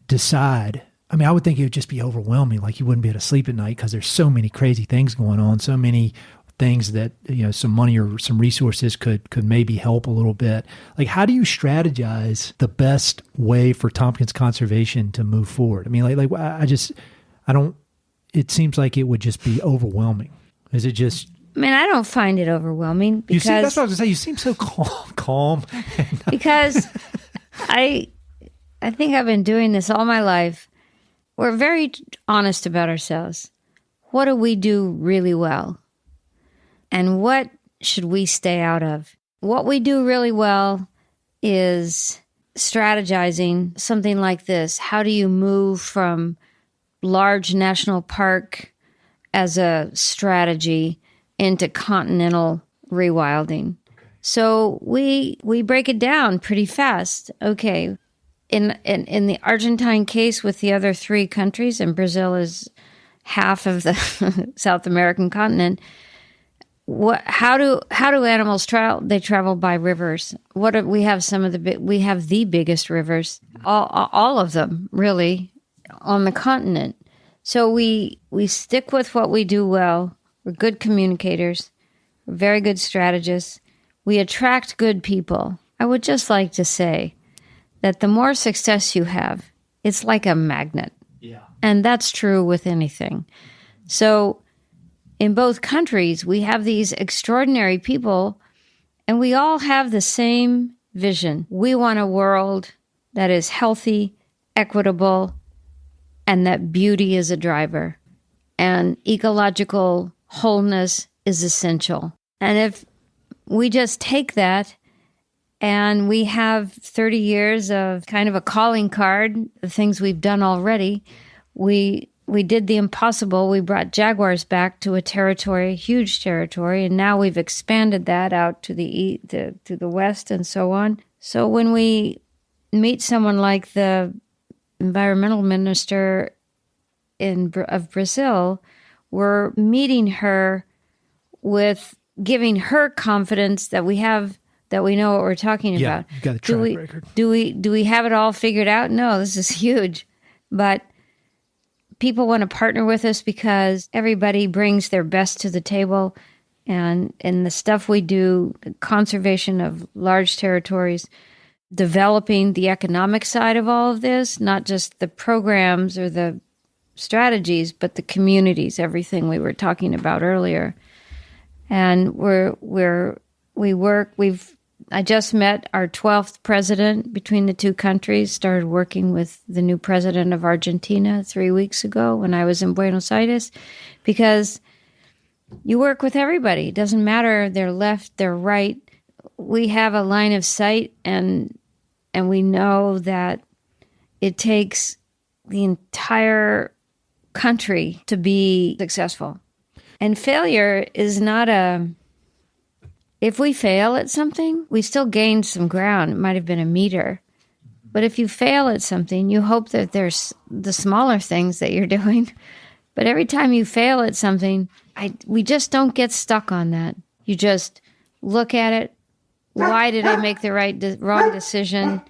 decide? I mean, I would think it would just be overwhelming. Like you wouldn't be able to sleep at night because there's so many crazy things going on, so many things that, some money or some resources could maybe help a little bit. Like, how do you strategize the best way for Tompkins Conservation to move forward? I mean, it seems like it would just be overwhelming. Is it just... I mean, I don't find it overwhelming because... that's what I was going to say. You seem so calm. Because I think I've been doing this all my life. We're very honest about ourselves. What do we do really well? And what should we stay out of? What we do really well is strategizing something like this. How do you move from large national park as a strategy into continental rewilding? So we break it down pretty fast. Okay, in the Argentine case with the other three countries, and Brazil is half of the South American continent. How do animals travel? They travel by rivers. We have the biggest rivers, all of them really, on the continent. So we stick with what we do well. We're good communicators. We're very good strategists. We attract good people. I would just like to say that the more success you have, it's like a magnet. Yeah. And that's true with anything. So in both countries, we have these extraordinary people, and we all have the same vision. We want a world that is healthy, equitable, and that beauty is a driver. And ecological wholeness is essential. And if we just take that and we have 30 years of kind of a calling card, the things we've done already, we did the impossible. We brought jaguars back to a territory, huge territory, and now we've expanded that out to the west and so on. So when we meet someone like the environmental minister of Brazil, we're meeting her with giving her confidence that we know what we're talking about. You've got a track record. Do we have it all figured out? No, this is huge. But people want to partner with us because everybody brings their best to the table. And in the stuff we do, the conservation of large territories, developing the economic side of all of this, not just the programs or the strategies, but the communities, everything we were talking about earlier. And I just met our 12th president between the two countries, started working with the new president of Argentina 3 weeks ago when I was in Buenos Aires, because you work with everybody. It doesn't matter they're left, they're right. We have a line of sight, and we know that it takes the entire country to be successful. And failure is not if we fail at something, we still gained some ground. It might have been a meter. But if you fail at something, you hope that there's the smaller things that you're doing. But every time you fail at something, we just don't get stuck on that. You just look at it. Why did I make the wrong decision?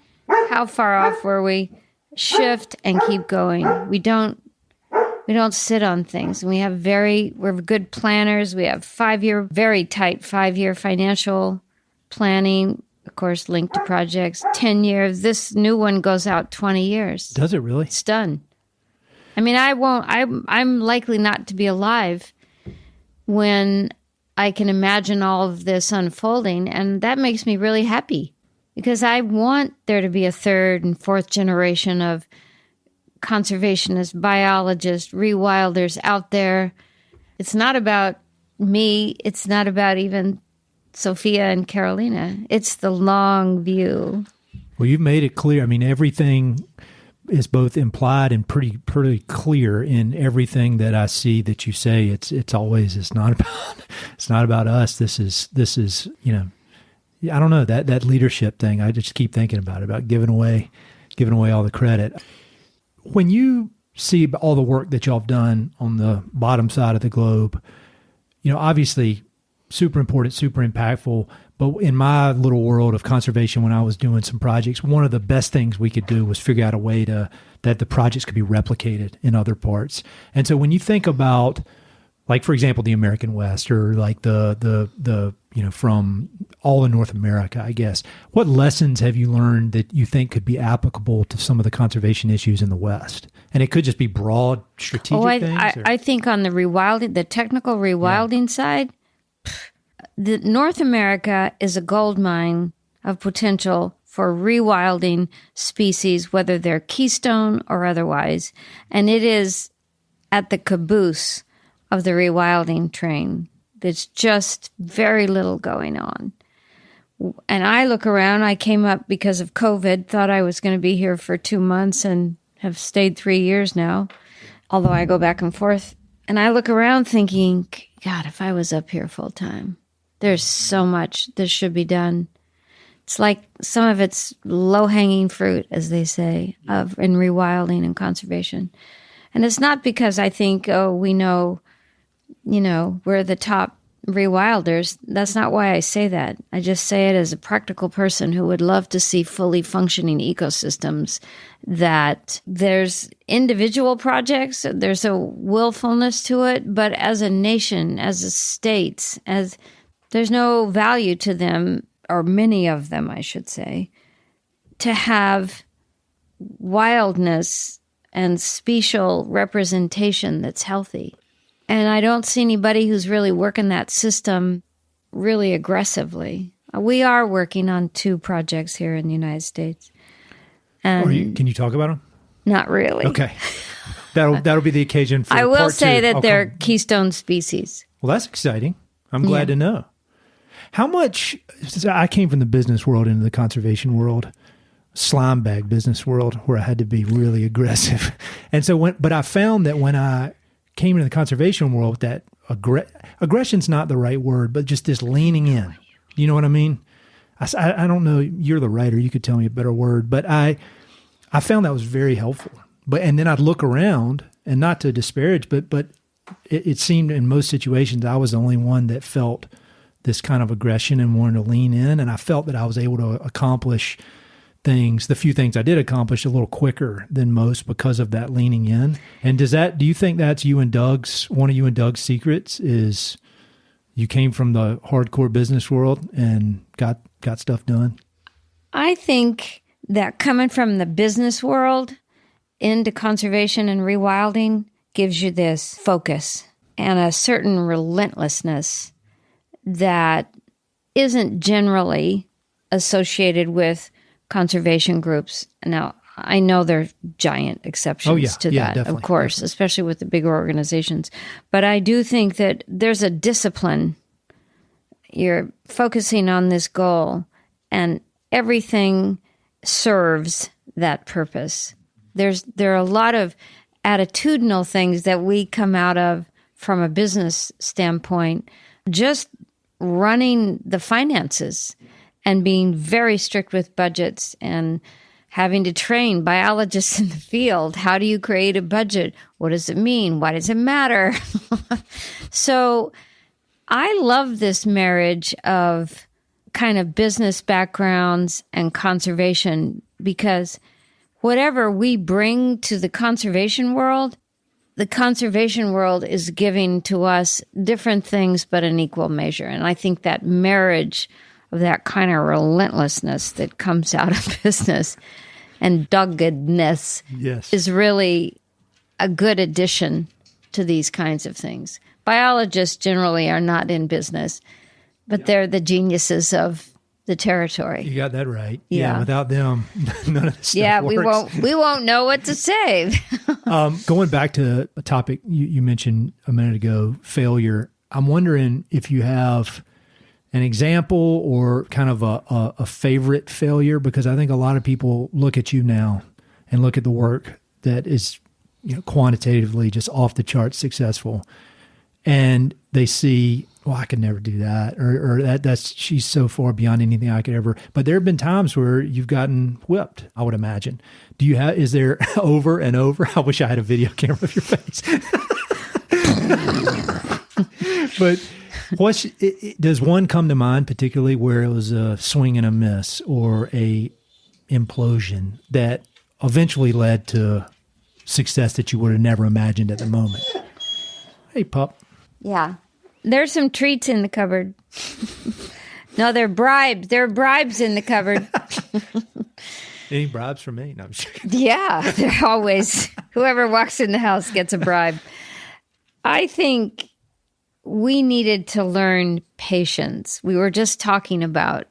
How far off were we? Shift and keep going. We don't sit on things. We're good planners. We have very tight 5-year financial planning, of course, linked to projects. 10 years. This new one goes out 20 years. Does it really? It's done. I mean, I'm likely not to be alive when I can imagine all of this unfolding, and that makes me really happy because I want there to be a third and fourth generation of conservationists, biologists, rewilders out there. It's not about me. It's not about even Sophia and Carolina. It's the long view. Well, you've made it clear. I mean, everything is both implied and pretty clear in everything that I see that you say. It's not about us. This is I don't know, that leadership thing. I just keep thinking about giving away all the credit. When you see all the work that y'all have done on the bottom side of the globe, obviously super important, super impactful. But in my little world of conservation, when I was doing some projects, one of the best things we could do was figure out a way that the projects could be replicated in other parts. And so when you think about Like, for example, the American West, or like the from all of North America, I guess. What lessons have you learned that you think could be applicable to some of the conservation issues in the West? And it could just be broad strategic things. I think on the rewilding, the technical rewilding side, North America is a gold mine of potential for rewilding species, whether they're keystone or otherwise. And it is at the caboose of the rewilding train. There's just very little going on. And I look around, I came up because of COVID, thought I was going to be here for 2 months and have stayed 3 years now, although I go back and forth. And I look around thinking, God, if I was up here full time, there's so much that should be done. It's like some of it's low-hanging fruit, as they say, in rewilding and conservation. And it's not because I think, we know, we're the top rewilders. That's not why I say that. I just say it as a practical person who would love to see fully functioning ecosystems, that there's individual projects, there's a willfulness to it, but as a nation, as a state, there's no value to them, or many of them, I should say, to have wildness and special representation that's healthy. And I don't see anybody who's really working that system really aggressively. We are working on 2 projects here in the United States. And can you talk about them? Not really. Okay. That'll be the occasion for I will part say 2. that they're keystone species. Well, that's exciting. I'm glad to know. How much, I came from the business world into the conservation world, slime bag business world, where I had to be really aggressive. And so but I found that when I came into the conservation world, that aggression's not the right word, but just this leaning in. You know what I mean? I don't know. You're the writer. You could tell me a better word, but I found that was very helpful. And then I'd look around, and not to disparage, but it seemed in most situations I was the only one that felt this kind of aggression and wanted to lean in. And I felt that I was able to accomplish things, the few things I did accomplish, a little quicker than most because of that leaning in. And do you think that's one of you and Doug's secrets is you came from the hardcore business world and got stuff done? I think that coming from the business world into conservation and rewilding gives you this focus and a certain relentlessness that isn't generally associated with conservation groups. Now, I know there are giant exceptions to that, definitely, of course, especially with the bigger organizations. But I do think that there's a discipline. You're focusing on this goal, and everything serves that purpose. There are a lot of attitudinal things that we come out of from a business standpoint, just running the finances and being very strict with budgets and having to train biologists in the field. How do you create a budget? What does it mean? Why does it matter? So I love this marriage of kind of business backgrounds and conservation, because whatever we bring to the conservation world is giving to us different things, but in equal measure. And I think that marriage of that kind of relentlessness that comes out of business and doggedness is really a good addition to these kinds of things. Biologists generally are not in business, but they're the geniuses of the territory. You got that right. Yeah. Without them, none of this stuff works. we won't know what to say. Going back to a topic you mentioned a minute ago, failure. I'm wondering if you have an example or kind of a favorite failure, because I think a lot of people look at you now and look at the work that is, quantitatively just off the charts successful, and they see, well, I could never do that, or she's so far beyond anything I could ever. But there have been times where you've gotten whipped, I would imagine. Is there over and over? I wish I had a video camera of your face. But does one come to mind particularly where it was a swing and a miss or a implosion that eventually led to success that you would have never imagined at the moment? Hey, pup. Yeah. There's some treats in the cupboard. No, they're bribes. There are bribes in the cupboard. Any bribes for me? No, I'm sure. Yeah, they're always, whoever walks in the house gets a bribe. I think we needed to learn patience. We were just talking about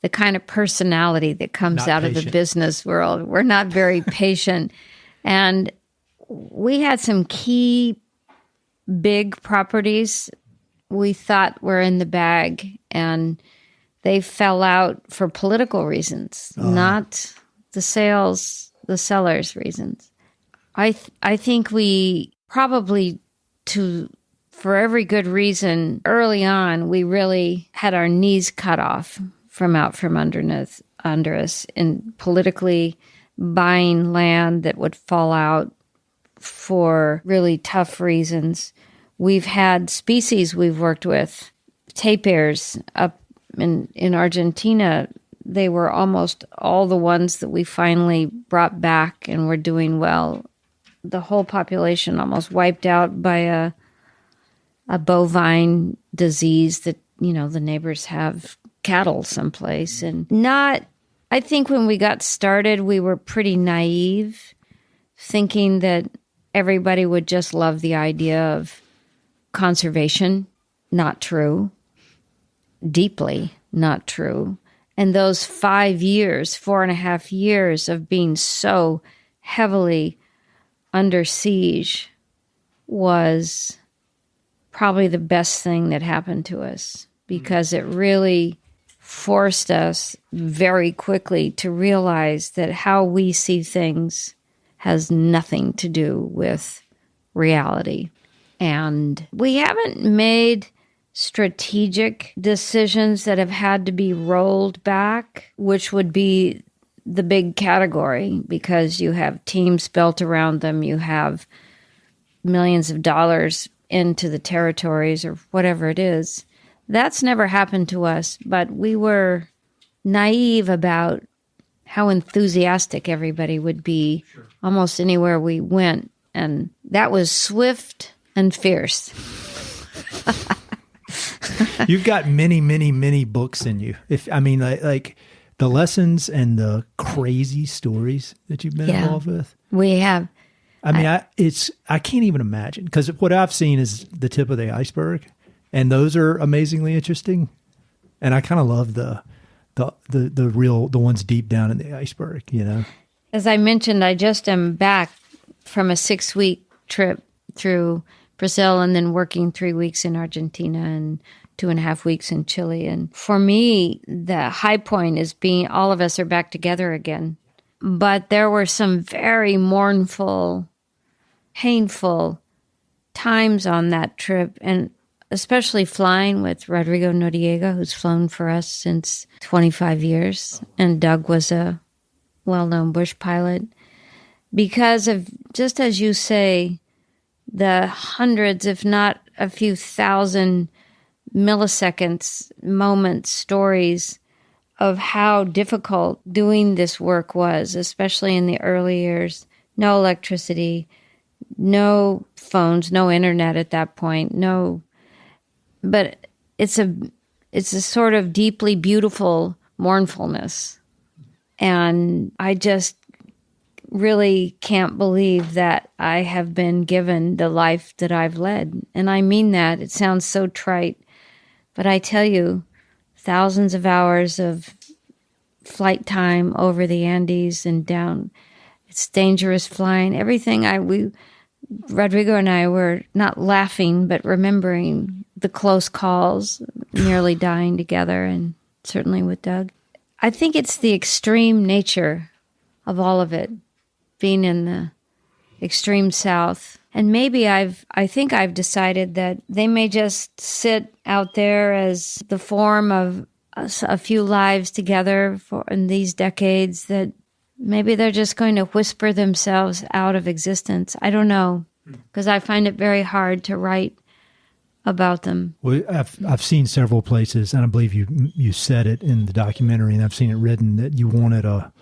the kind of personality that comes out of the business world. We're not very patient. And we had some key big properties we thought were in the bag, and they fell out for political reasons, not the sellers' reasons. I think we probably, for every good reason, early on, we really had our knees cut off from under us in politically buying land that would fall out for really tough reasons. We've had species we've worked with, tapirs up in Argentina. They were almost all the ones that we finally brought back and were doing well. The whole population almost wiped out by a bovine disease that, the neighbors have cattle someplace. And I think when we got started, we were pretty naive, thinking that everybody would just love the idea of conservation. Not true. Deeply not true. And those 4.5 years of being so heavily under siege was probably the best thing that happened to us, because it really forced us very quickly to realize that how we see things has nothing to do with reality. And we haven't made strategic decisions that have had to be rolled back, which would be the big category, because you have teams built around them, you have millions of dollars into the territories or whatever it is. That's never happened to us, but we were naive about how enthusiastic everybody would be almost anywhere we went. And that was swift and fierce. You've got many, many, many books in you. Like the lessons and the crazy stories that you've been involved with. We have. I can't even imagine, because what I've seen is the tip of the iceberg, and those are amazingly interesting. And I kind of love the ones deep down in the iceberg, As I mentioned, I just am back from a 6-week trip through Brazil, and then working 3 weeks in Argentina and 2.5 weeks in Chile. And for me, the high point is being all of us are back together again. But there were some very mournful, painful times on that trip, and especially flying with Rodrigo Noriega, who's flown for us since 25 years, and Doug was a well-known bush pilot. Because of, just as you say, the hundreds, if not a few thousand milliseconds, moments, stories of how difficult doing this work was, especially in the early years. No electricity, no phones, no internet at that point, but it's a sort of deeply beautiful mournfulness. And I just really can't believe that I have been given the life that I've led. And I mean that. It sounds so trite, but I tell you, thousands of hours of flight time over the Andes and down. It's dangerous flying. Everything Rodrigo and I were not laughing, but remembering the close calls, nearly dying together, and certainly with Doug. I think it's the extreme nature of all of it, being in the extreme south. And maybe I think I've decided that they may just sit out there as the form of a few lives together in these decades, that maybe they're just going to whisper themselves out of existence. I don't know, because I find it very hard to write about them. Well, I've seen several places, and I believe you said it in the documentary, and I've seen it written, that you wanted a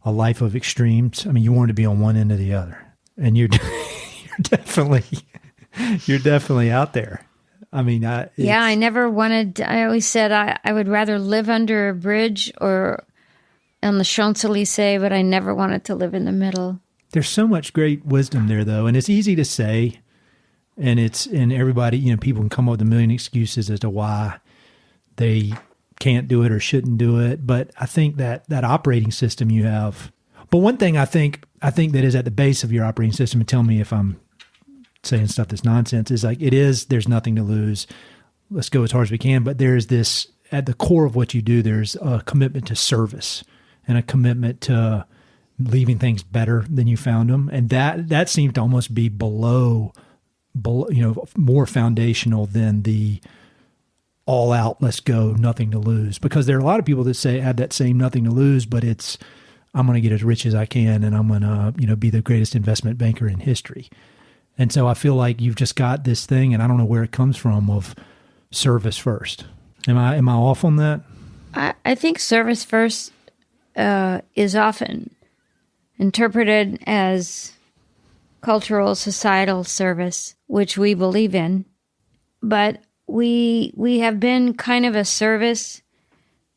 life of extremes. I mean, you wanted to be on one end or the other, and you're definitely out there. I mean, I never wanted, I always said I would rather live under a bridge or on the Champs-Élysées, but I never wanted to live in the middle. There's so much great wisdom there, though, and it's easy to say, and everybody, people can come up with a million excuses as to why they can't do it or shouldn't do it. But I think that operating system you have. But one thing I think that is at the base of your operating system, and tell me if I'm saying stuff that's nonsense, is like there's nothing to lose. Let's go as hard as we can. But there's this, at the core of what you do, there's a commitment to service and a commitment to leaving things better than you found them. And that seems to almost be below, more foundational than the all out, let's go, nothing to lose. Because there are a lot of people that have that same nothing to lose, but it's, I'm going to get as rich as I can and I'm going to, be the greatest investment banker in history. And so I feel like you've just got this thing, and I don't know where it comes from, of service first. Am I off on that? I think service first is often interpreted as cultural, societal service, which we believe in. But we have been kind of a service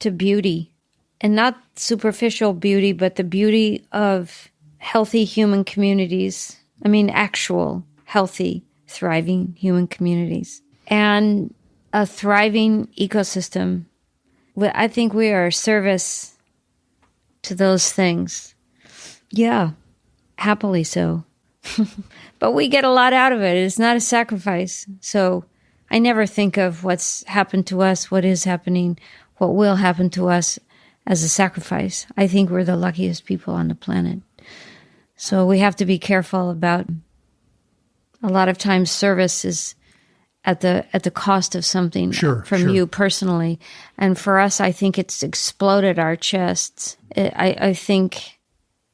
to beauty, and not superficial beauty, but the beauty of healthy human communities. I mean, actual healthy, thriving human communities and a thriving ecosystem. I think we are a service to those things. Yeah, happily so. But we get a lot out of it. It's not a sacrifice. So I never think of what's happened to us, what is happening, what will happen to us as a sacrifice. I think we're the luckiest people on the planet. So we have to be careful about, a lot of times service is at the cost of something from you personally. And for us, I think it's exploded our chests. I think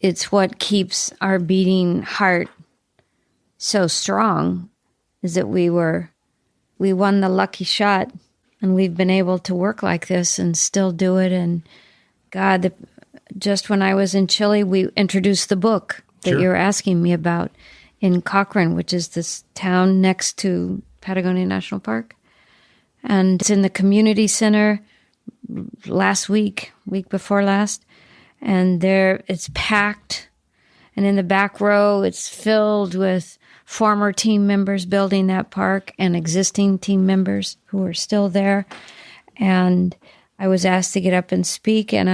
it's what keeps our beating heart so strong, is that we won the lucky shot, and we've been able to work like this and still do it. And God, just when I was in Chile, we introduced the book that you're asking me about in Cochrane, which is this town next to Patagonia National Park. And it's in the community center week before last. And there it's packed. And in the back row, it's filled with former team members building that park and existing team members who are still there. And I was asked to get up and speak, and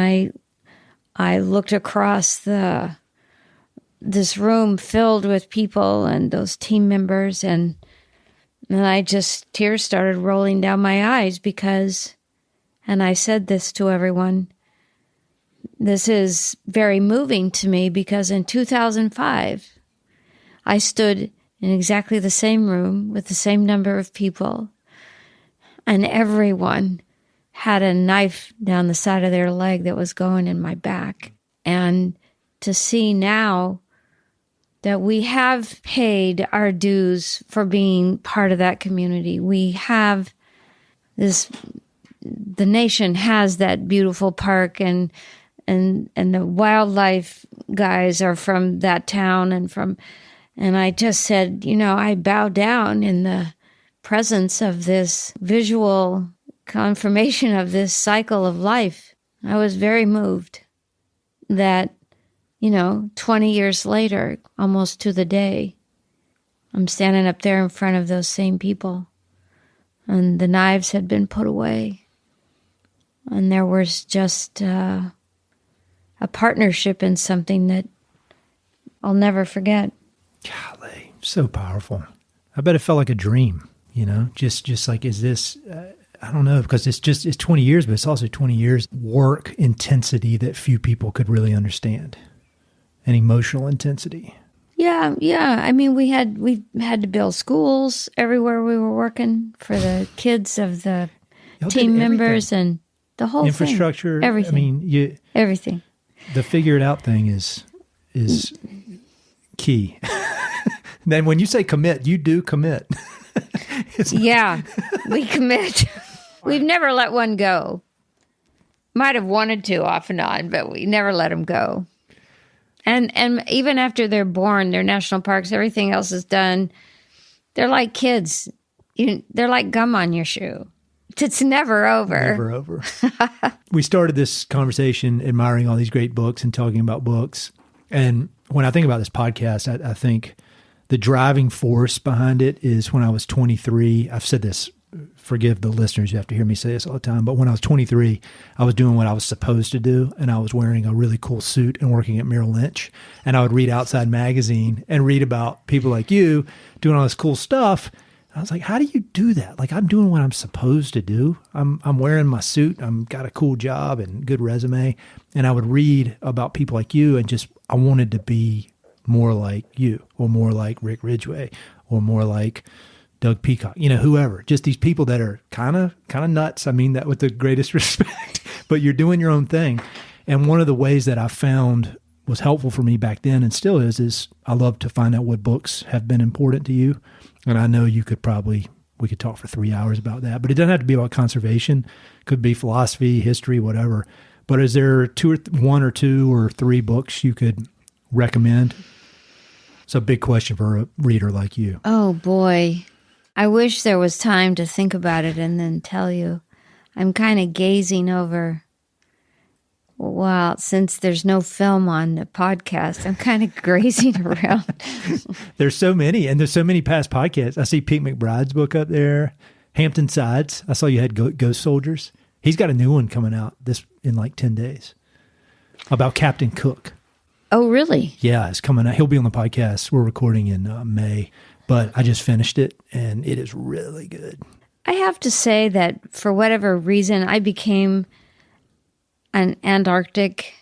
I looked across this room filled with people and those team members, and tears started rolling down my eyes because, and I said this to everyone, this is very moving to me because in 2005, I stood in exactly the same room with the same number of people, and everyone had a knife down the side of their leg that was going in my back. And to see now that we have paid our dues for being part of that community. We have the nation has that beautiful park, and the wildlife guys are from that town and I just said, I bow down in the presence of this visual confirmation of this cycle of life. I was very moved that 20 years later, almost to the day, I'm standing up there in front of those same people, and the knives had been put away, and there was just a partnership in something that I'll never forget. Golly, so powerful. I bet it felt like a dream, just like, is this, I don't know, because it's 20 years, but it's also 20 years work intensity that few people could really understand. And emotional intensity. Yeah. I mean, we had to build schools everywhere we were working for the kids of the team members and the whole infrastructure. Thing. Everything. I mean, everything. The figure it out thing is key. Then when you say commit, you do commit. Yeah, we commit. We've never let one go. Might have wanted to off and on, but we never let them go. And even after they're born, their national parks, everything else is done. They're like kids. they're like gum on your shoe. It's never over. Never over. We started this conversation admiring all these great books and talking about books. And when I think about this podcast, I think the driving force behind it is when I was 23. I've said this, forgive the listeners, you have to hear me say this all the time. But when I was 23, I was doing what I was supposed to do. And I was wearing a really cool suit and working at Merrill Lynch. And I would read Outside Magazine and read about people like you doing all this cool stuff. I was like, how do you do that? Like, I'm doing what I'm supposed to do. I'm wearing my suit. I'm got a cool job and good resume. And I would read about people like you and just, I wanted to be more like you, or more like Rick Ridgway, or more like Doug Peacock, whoever. Just these people that are kind of nuts. I mean that with the greatest respect, but you're doing your own thing. And one of the ways that I found was helpful for me back then and still is I love to find out what books have been important to you. And I know we could talk for 3 hours about that, but it doesn't have to be about conservation. It could be philosophy, history, whatever. But is there one or two or three books you could recommend? It's a big question for a reader like you. Oh, boy. I wish there was time to think about it and then tell you. I'm kind of gazing over. Well, since there's no film on the podcast, I'm kind of grazing around. There's so many, and there's so many past podcasts. I see Pete McBride's book up there, Hampton Sides. I saw you had Ghost Soldiers. He's got a new one coming out in like 10 days about Captain Cook. Oh, really? Yeah, it's coming out. He'll be on the podcast. We're recording in May, but I just finished it, and it is really good. I have to say that for whatever reason, I became an Antarctic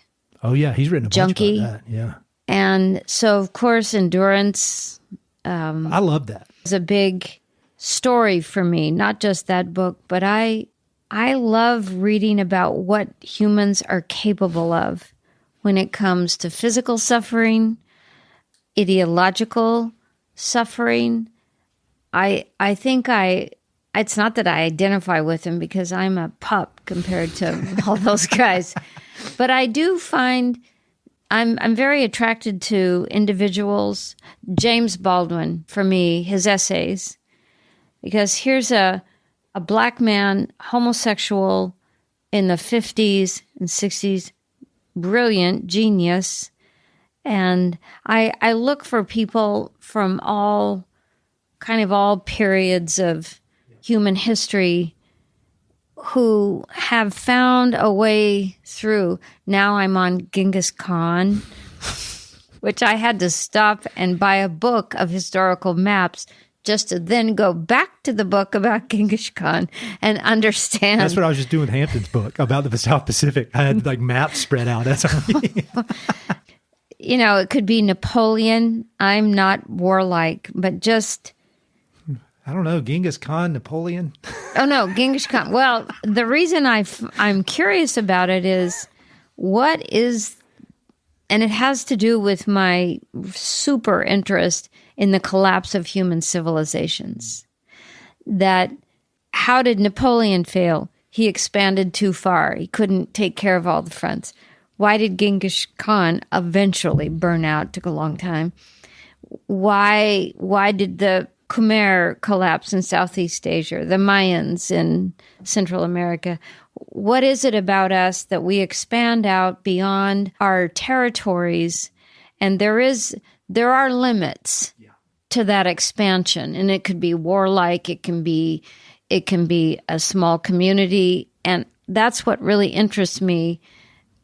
Oh, yeah, he's written a junkie. bunch about that, yeah. And so, of course, endurance I love that. is a big story for me, not just that book, but I love reading about what humans are capable of when it comes to physical suffering, ideological suffering. I think it's not that I identify with them because I'm a pup compared to all those guys, but I do find I'm very attracted to individuals. James Baldwin, for me, his essays, because here's a black man, homosexual in the 50s and 60s, brilliant, genius. And I look for people from all periods of human history who have found a way through. Now I'm on Genghis Khan, which I had to stop and buy a book of historical maps just to then go back to the book about Genghis Khan and understand. That's what I was just doing with Hampton's book about the South Pacific. I had like maps spread out. That's what it could be Napoleon. I'm not warlike, but just... I don't know, Genghis Khan, Napoleon? Oh, no, Genghis Khan. Well, the reason I'm curious about it is and it has to do with my super interest in the collapse of human civilizations. That how did Napoleon fail? He expanded too far. He couldn't take care of all the fronts. Why did Genghis Khan eventually burn out? It took a long time. Why did the Khmer collapse in Southeast Asia, the Mayans in Central America? What is it about us that we expand out beyond our territories? And there are limits to that expansion, and it could be warlike, it can be a small community, and that's what really interests me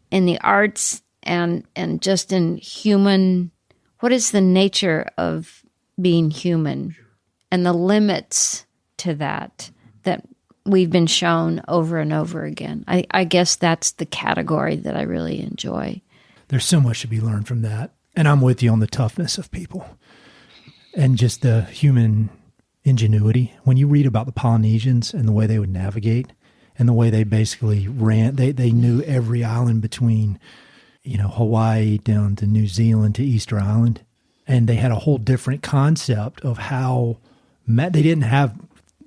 in the arts and just in human. What is the nature of being human? And the limits to that we've been shown over and over again. I guess that's the category that I really enjoy. There's so much to be learned from that. And I'm with you on the toughness of people and just the human ingenuity. When you read about the Polynesians and the way they would navigate and the way they basically ran, they knew every island between, Hawaii down to New Zealand to Easter Island. And they had a whole different concept of how they didn't have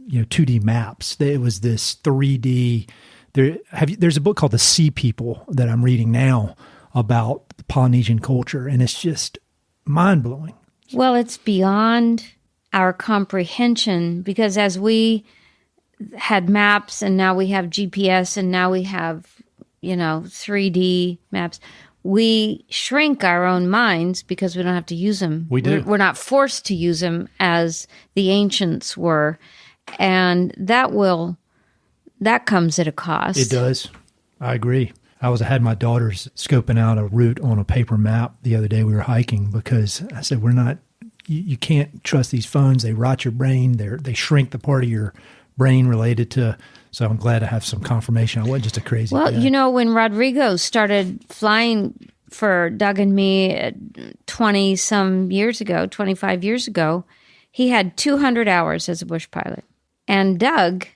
2D maps. It was this 3D. There's a book called The Sea People that I'm reading now about the Polynesian culture, and it's just mind-blowing. Well, it's beyond our comprehension, because as we had maps and now we have GPS and now we have, 3D maps, we shrink our own minds because we don't have to use them. We do. We're not forced to use them as the ancients were. And that comes at a cost. It does. I agree. I had my daughters scoping out a route on a paper map the other day. We were hiking because I said, you can't trust these phones. They rot your brain. They shrink the part of your brain related to. So I'm glad to have some confirmation. I wasn't just a crazy guy. When Rodrigo started flying for Doug and me 25 years ago, he had 200 hours as a bush pilot. And Doug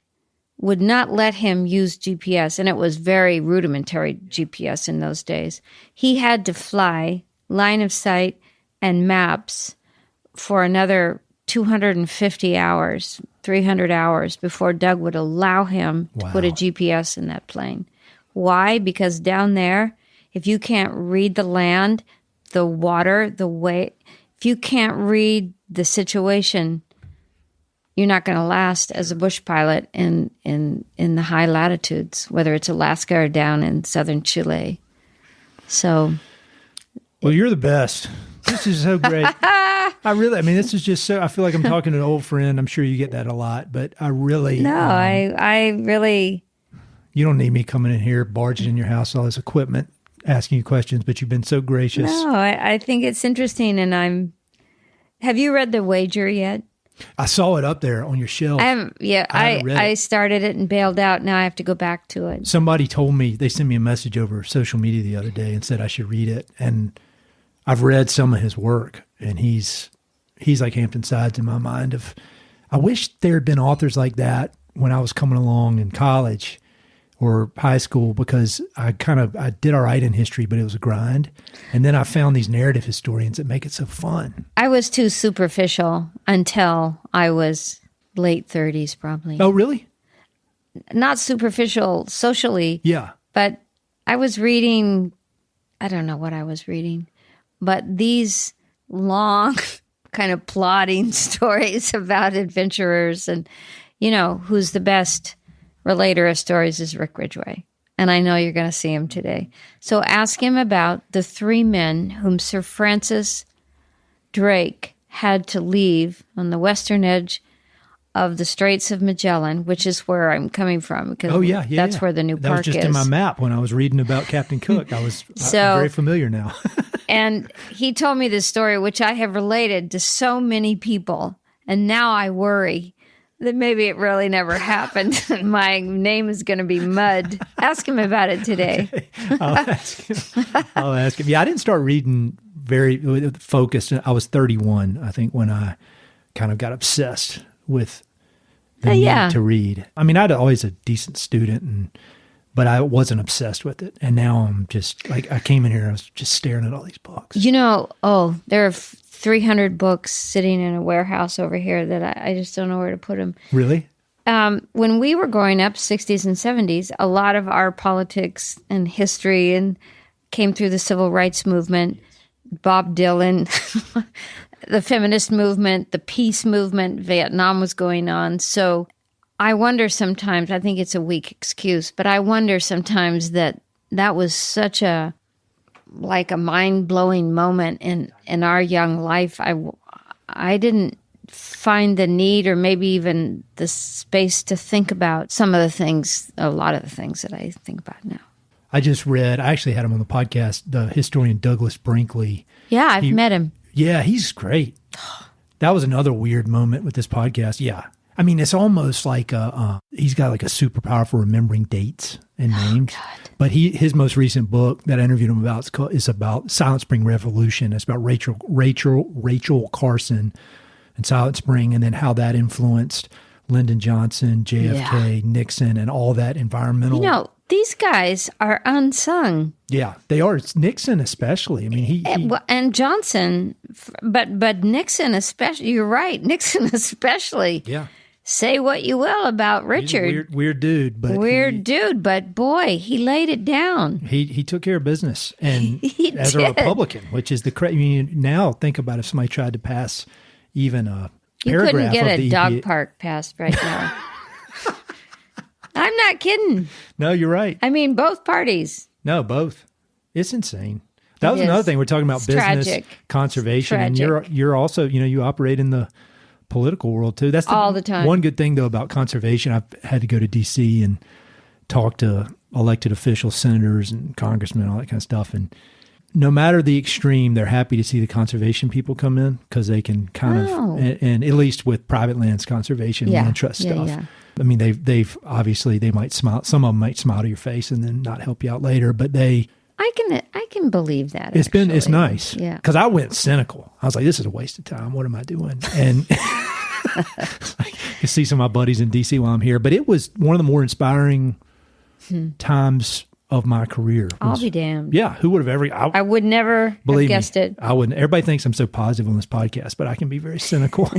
would not let him use GPS, and it was very rudimentary GPS in those days. He had to fly line of sight and maps for another 250 hours, 300 hours before Doug would allow him to put a GPS in that plane. Why? Because down there, if you can't read the land, the water, the way, if you can't read the situation, you're not going to last as a bush pilot in the high latitudes, whether it's Alaska or down in southern Chile. So, well, you're the best. This is so great. This is just so, I feel like I'm talking to an old friend. I'm sure you get that a lot, but I really. No, I really. You don't need me coming in here, barging in your house, all this equipment, asking you questions, but you've been so gracious. No, I think it's interesting. And have you read The Wager yet? I saw it up there on your shelf. I started it and bailed out. Now I have to go back to it. Somebody told me, they sent me a message over social media the other day and said I should read it. And I've read some of his work, and he's like Hampton Sides in my mind. I wish there had been authors like that when I was coming along in college or high school, because I did all right in history, but it was a grind. And then I found these narrative historians that make it so fun. I was too superficial until I was late 30s, probably. Oh, really? Not superficial socially. Yeah. But I was reading, I don't know what I was reading, but these long kind of plodding stories about adventurers and, who's the best relator of stories is Rick Ridgway. And I know you're going to see him today. So ask him about the three men whom Sir Francis Drake had to leave on the western edge of the Straits of Magellan, which is where I'm coming from. Because that's where the new park is. That was just in my map when I was reading about Captain Cook. I'm very familiar now. And he told me this story, which I have related to so many people. And now I worry that maybe it really never happened. My name is going to be mud. Ask him about it today. Okay. I'll ask him. Yeah, I didn't start reading very focused. I was 31, I think, when I kind of got obsessed with the need to read. I mean, I'd always a decent student, but I wasn't obsessed with it. And now I'm just like, I came in here, I was just staring at all these books. There are 300 books sitting in a warehouse over here that I just don't know where to put them. Really? When we were growing up, 60s and 70s, a lot of our politics and history and came through the civil rights movement, Bob Dylan, the feminist movement, the peace movement, Vietnam was going on. So I wonder sometimes, I think it's a weak excuse, but I wonder sometimes that was such a mind-blowing moment in our young life. I didn't find the need or maybe even the space to think about a lot of the things that I think about now. I actually had him on the podcast, the historian Douglas Brinkley. Yeah, I've met him. Yeah, he's great. That was another weird moment with this podcast. Yeah. I mean, it's almost like he's got like a superpower for remembering dates and names. God. But his most recent book that I interviewed him about is about Silent Spring Revolution. It's about Rachel Carson and Silent Spring, and then how that influenced Lyndon Johnson, JFK, Nixon, and all that environmental. These guys are unsung. Yeah, they are. It's Nixon especially. I mean, and Johnson, but Nixon especially. You're right, Nixon especially. Yeah. Say what you will about Richard. He's a weird dude, but boy, he laid it down. He took care of business, and as a Republican, which is now think about if somebody tried to pass even a paragraph couldn't get of a the dog EPA. park passed right now. I'm not kidding. No, you're right. I mean, both parties. No, both. It's insane. That was It another is. thing. We're talking about It's business, tragic. conservation, and you're also, you operate in the political world too. That's all the time. One good thing though about conservation. I've had to go to DC and talk to elected officials, senators and congressmen, all that kind of stuff. And no matter the extreme, they're happy to see the conservation people come in because they can kind of, and at least with private lands conservation, land trust stuff. Yeah. I mean, they've obviously, they might smile. Some of them might smile to your face and then not help you out later, but I can believe that. It's nice. Yeah. Because I went cynical. I was like, this is a waste of time. What am I doing? And I can see some of my buddies in DC while I'm here, but it was one of the more inspiring times of my career. I'll be damned. Yeah. Who would have ever, I would never have guessed it. I wouldn't. Everybody thinks I'm so positive on this podcast, but I can be very cynical.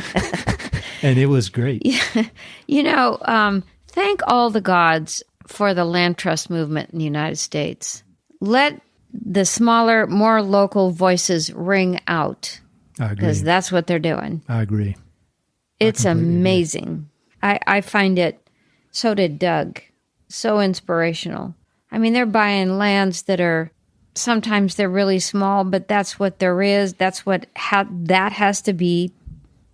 And it was great. Thank all the gods for the land trust movement in the United States. Let the smaller, more local voices ring out. I agree. Because that's what they're doing. I agree. It's amazing. I find it, so did Doug, so inspirational. I mean, they're buying lands that are, sometimes they're really small, but that's what there is. That's that has to be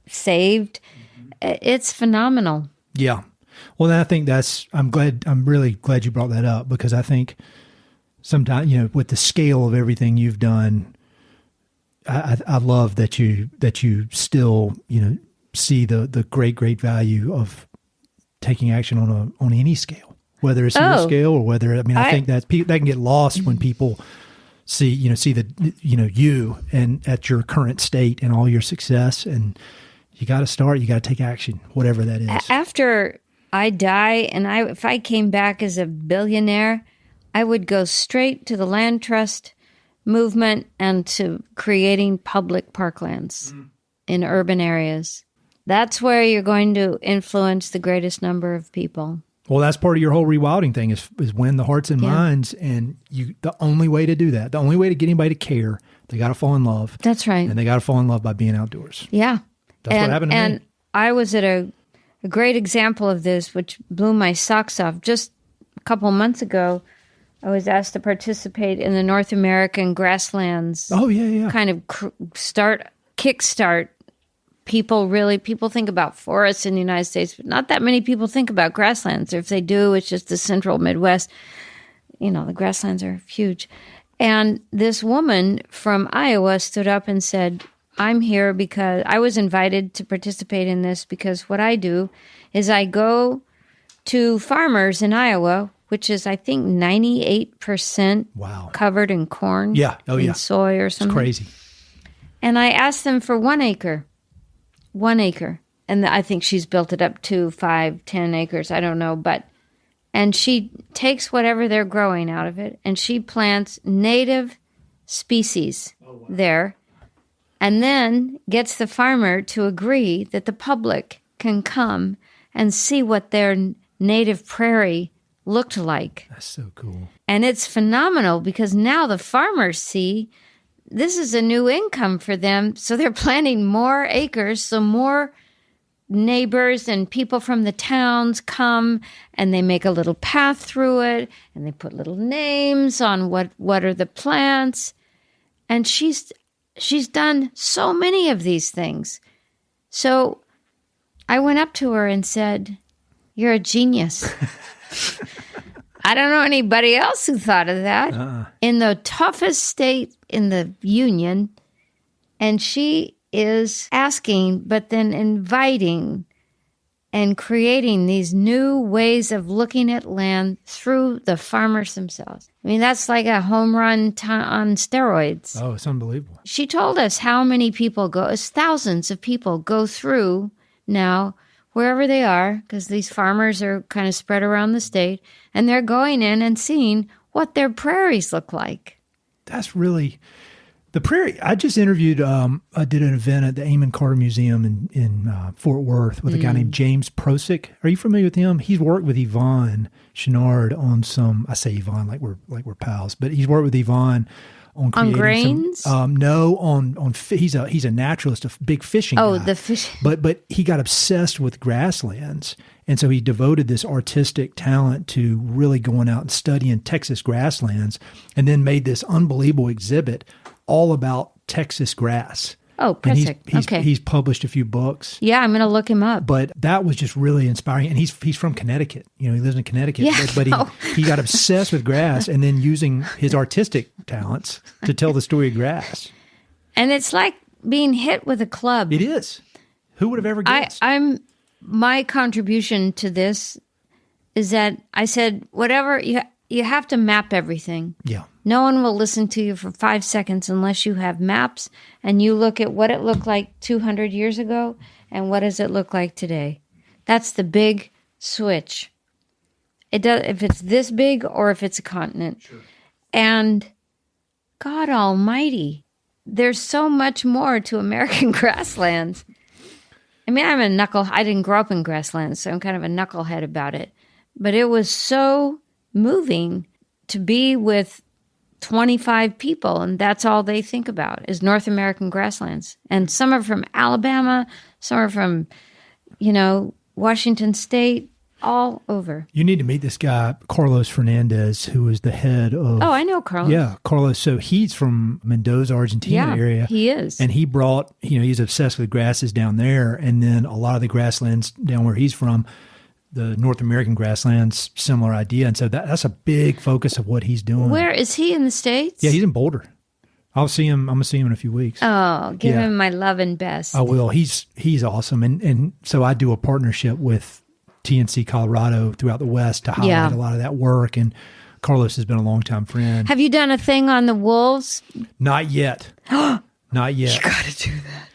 saved. It's phenomenal. Yeah. Well, then I think I'm really glad you brought that up because I think sometimes, with the scale of everything you've done, I love that you still, see the great value of taking action on any scale, whether it's your scale or whether, I think that can get lost when people see you and at your current state and all your success, and you got to take action, whatever that is. After I die and if I came back as a billionaire, I would go straight to the land trust movement and to creating public parklands in urban areas. That's where you're going to influence the greatest number of people. Well, that's part of your whole rewilding thing is win the hearts and minds. And the only way to do that, the only way to get anybody to care, they got to fall in love. That's right. And they got to fall in love by being outdoors. Yeah. That's what happened to me. And I was at a great example of this, which blew my socks off. Just a couple months ago, I was asked to participate in the North American grasslands. Oh, yeah. Kind of kickstart. People think about forests in the United States, but not that many people think about grasslands. Or if they do, it's just the central Midwest. The grasslands are huge. And this woman from Iowa stood up and said, I'm here because I was invited to participate in this because what I do is I go to farmers in Iowa, which is, I think, 98% covered in corn. Yeah. Oh, yeah. Soy or something. It's crazy. And I asked them for 1 acre. 1 acre. And I think she's built it up to 5, 10 acres. I don't know. And she takes whatever they're growing out of it and she plants native species there and then gets the farmer to agree that the public can come and see what their native prairie looked like. That's so cool. And it's phenomenal because now the farmers see this is a new income for them. So they're planting more acres. So more neighbors and people from the towns come and they make a little path through it and they put little names on what are the plants. And she's done so many of these things. So I went up to her and said, "You're a genius." I don't know anybody else who thought of that. In the toughest state in the union, and she is asking, but then inviting and creating these new ways of looking at land through the farmers themselves. I mean, that's like a home run on steroids. Oh, it's unbelievable. She told us how many people thousands of people go through now wherever they are, because these farmers are kind of spread around the state, and they're going in and seeing what their prairies look like. That's really the prairie. I just interviewed, I did an event at the Amon Carter Museum in Fort Worth with a guy named James Prosick. Are you familiar with him? He's worked with Yvonne Chenard on some, I say Yvonne like we're pals, but he's worked with Yvonne on grains. He's a naturalist, a big fishing guy. The fish. But he got obsessed with grasslands, and so he devoted this artistic talent to really going out and studying Texas grasslands, and then made this unbelievable exhibit all about Texas grass. Oh, perfect. Okay. He's published a few books. Yeah, I'm going to look him up. But that was just really inspiring. And he's from Connecticut. He lives in Connecticut. Yeah, but he got obsessed with grass and then using his artistic talents to tell the story of grass. And it's like being hit with a club. It is. Who would have ever guessed? My contribution to this is that I said, whatever, you have to map everything. Yeah. No one will listen to you for 5 seconds unless you have maps and you look at what it looked like 200 years ago and what does it look like today. That's the big switch. It does, if it's this big or if it's a continent. Sure. And God almighty, there's so much more to American grasslands. I mean, I didn't grow up in grasslands, so I'm kind of a knucklehead about it. But it was so moving to be with 25 people, and that's all they think about is North American grasslands. And some are from Alabama, some are from, Washington State, all over. You need to meet this guy, Carlos Fernandez, who is the head of... Oh, I know Carlos. Yeah, Carlos. So he's from Mendoza, Argentina area. He is. And he brought, he's obsessed with grasses down there. And then a lot of the grasslands down where he's from, the North American grasslands, similar idea. And so that's a big focus of what he's doing. Where is he in the States? Yeah, he's in Boulder. I'm going to see him in a few weeks. Oh, give him my love and best. I will. He's awesome. And so I do a partnership with TNC Colorado throughout the West to highlight a lot of that work. And Carlos has been a longtime friend. Have you done a thing on the wolves? Not yet. Not yet. You got to do that.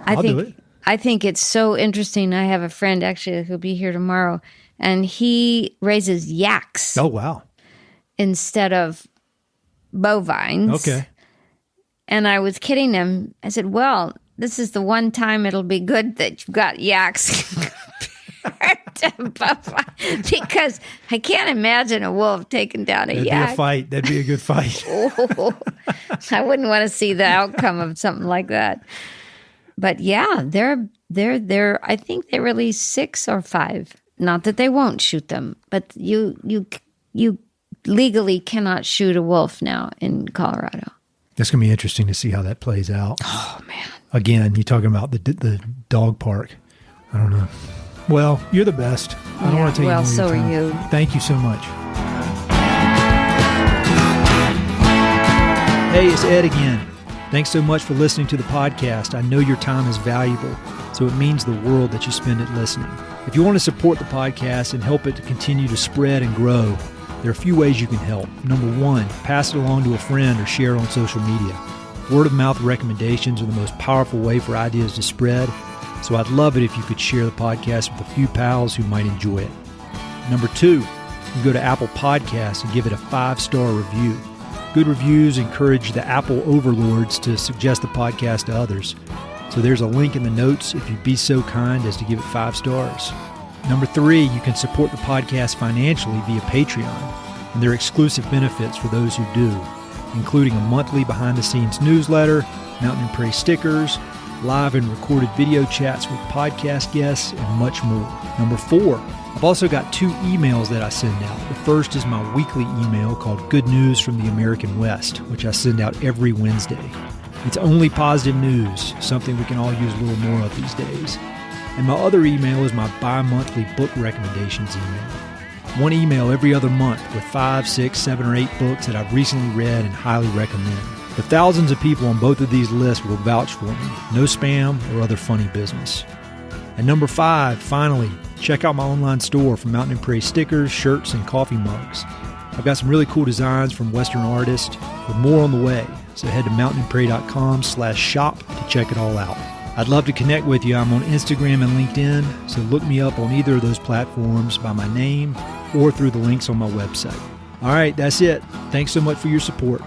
I'll do it. I think it's so interesting. I have a friend actually who'll be here tomorrow, and he raises yaks. Oh, wow. Instead of bovines. Okay. And I was kidding him. I said, well, this is the one time it'll be good that you've got yaks. Because I can't imagine a wolf taking down a yak. That'd be a fight. That'd be a good fight. I wouldn't want to see the outcome of something like that. But yeah, they're. I think they release 6 or 5. Not that they won't shoot them, but you legally cannot shoot a wolf now in Colorado. It's going to be interesting to see how that plays out. Oh man! Again, you're talking about the dog park. I don't know. Well, you're the best. I don't want to take any more of your time. Well, so are you. Thank you so much. Hey, it's Ed again. Thanks so much for listening to the podcast. I know your time is valuable, so it means the world that you spend it listening. If you want to support the podcast and help it to continue to spread and grow, there are a few ways you can help. Number 1, pass it along to a friend or share it on social media. Word of mouth recommendations are the most powerful way for ideas to spread, so I'd love it if you could share the podcast with a few pals who might enjoy it. Number 2, you can go to Apple Podcasts and give it a 5-star review. Good reviews encourage the Apple overlords to suggest the podcast to others. So there's a link in the notes if you'd be so kind as to give it 5 stars. Number 3, you can support the podcast financially via Patreon, and there are exclusive benefits for those who do, including a monthly behind-the-scenes newsletter, Mountain and Prairie stickers, live and recorded video chats with podcast guests, and much more. Number 4, I've also got 2 emails that I send out. The first is my weekly email called Good News from the American West, which I send out every Wednesday. It's only positive news, something we can all use a little more of these days. And my other email is my bi-monthly book recommendations email. 1 email every other month with 5, 6, 7, or 8 books that I've recently read and highly recommend. The thousands of people on both of these lists will vouch for me. No spam or other funny business. And number 5, finally, check out my online store for Mountain and Prairie stickers, shirts, and coffee mugs. I've got some really cool designs from Western artists with more on the way. So head to mountainandprairie.com/shop to check it all out. I'd love to connect with you. I'm on Instagram and LinkedIn, so look me up on either of those platforms by my name or through the links on my website. All right, that's it. Thanks so much for your support.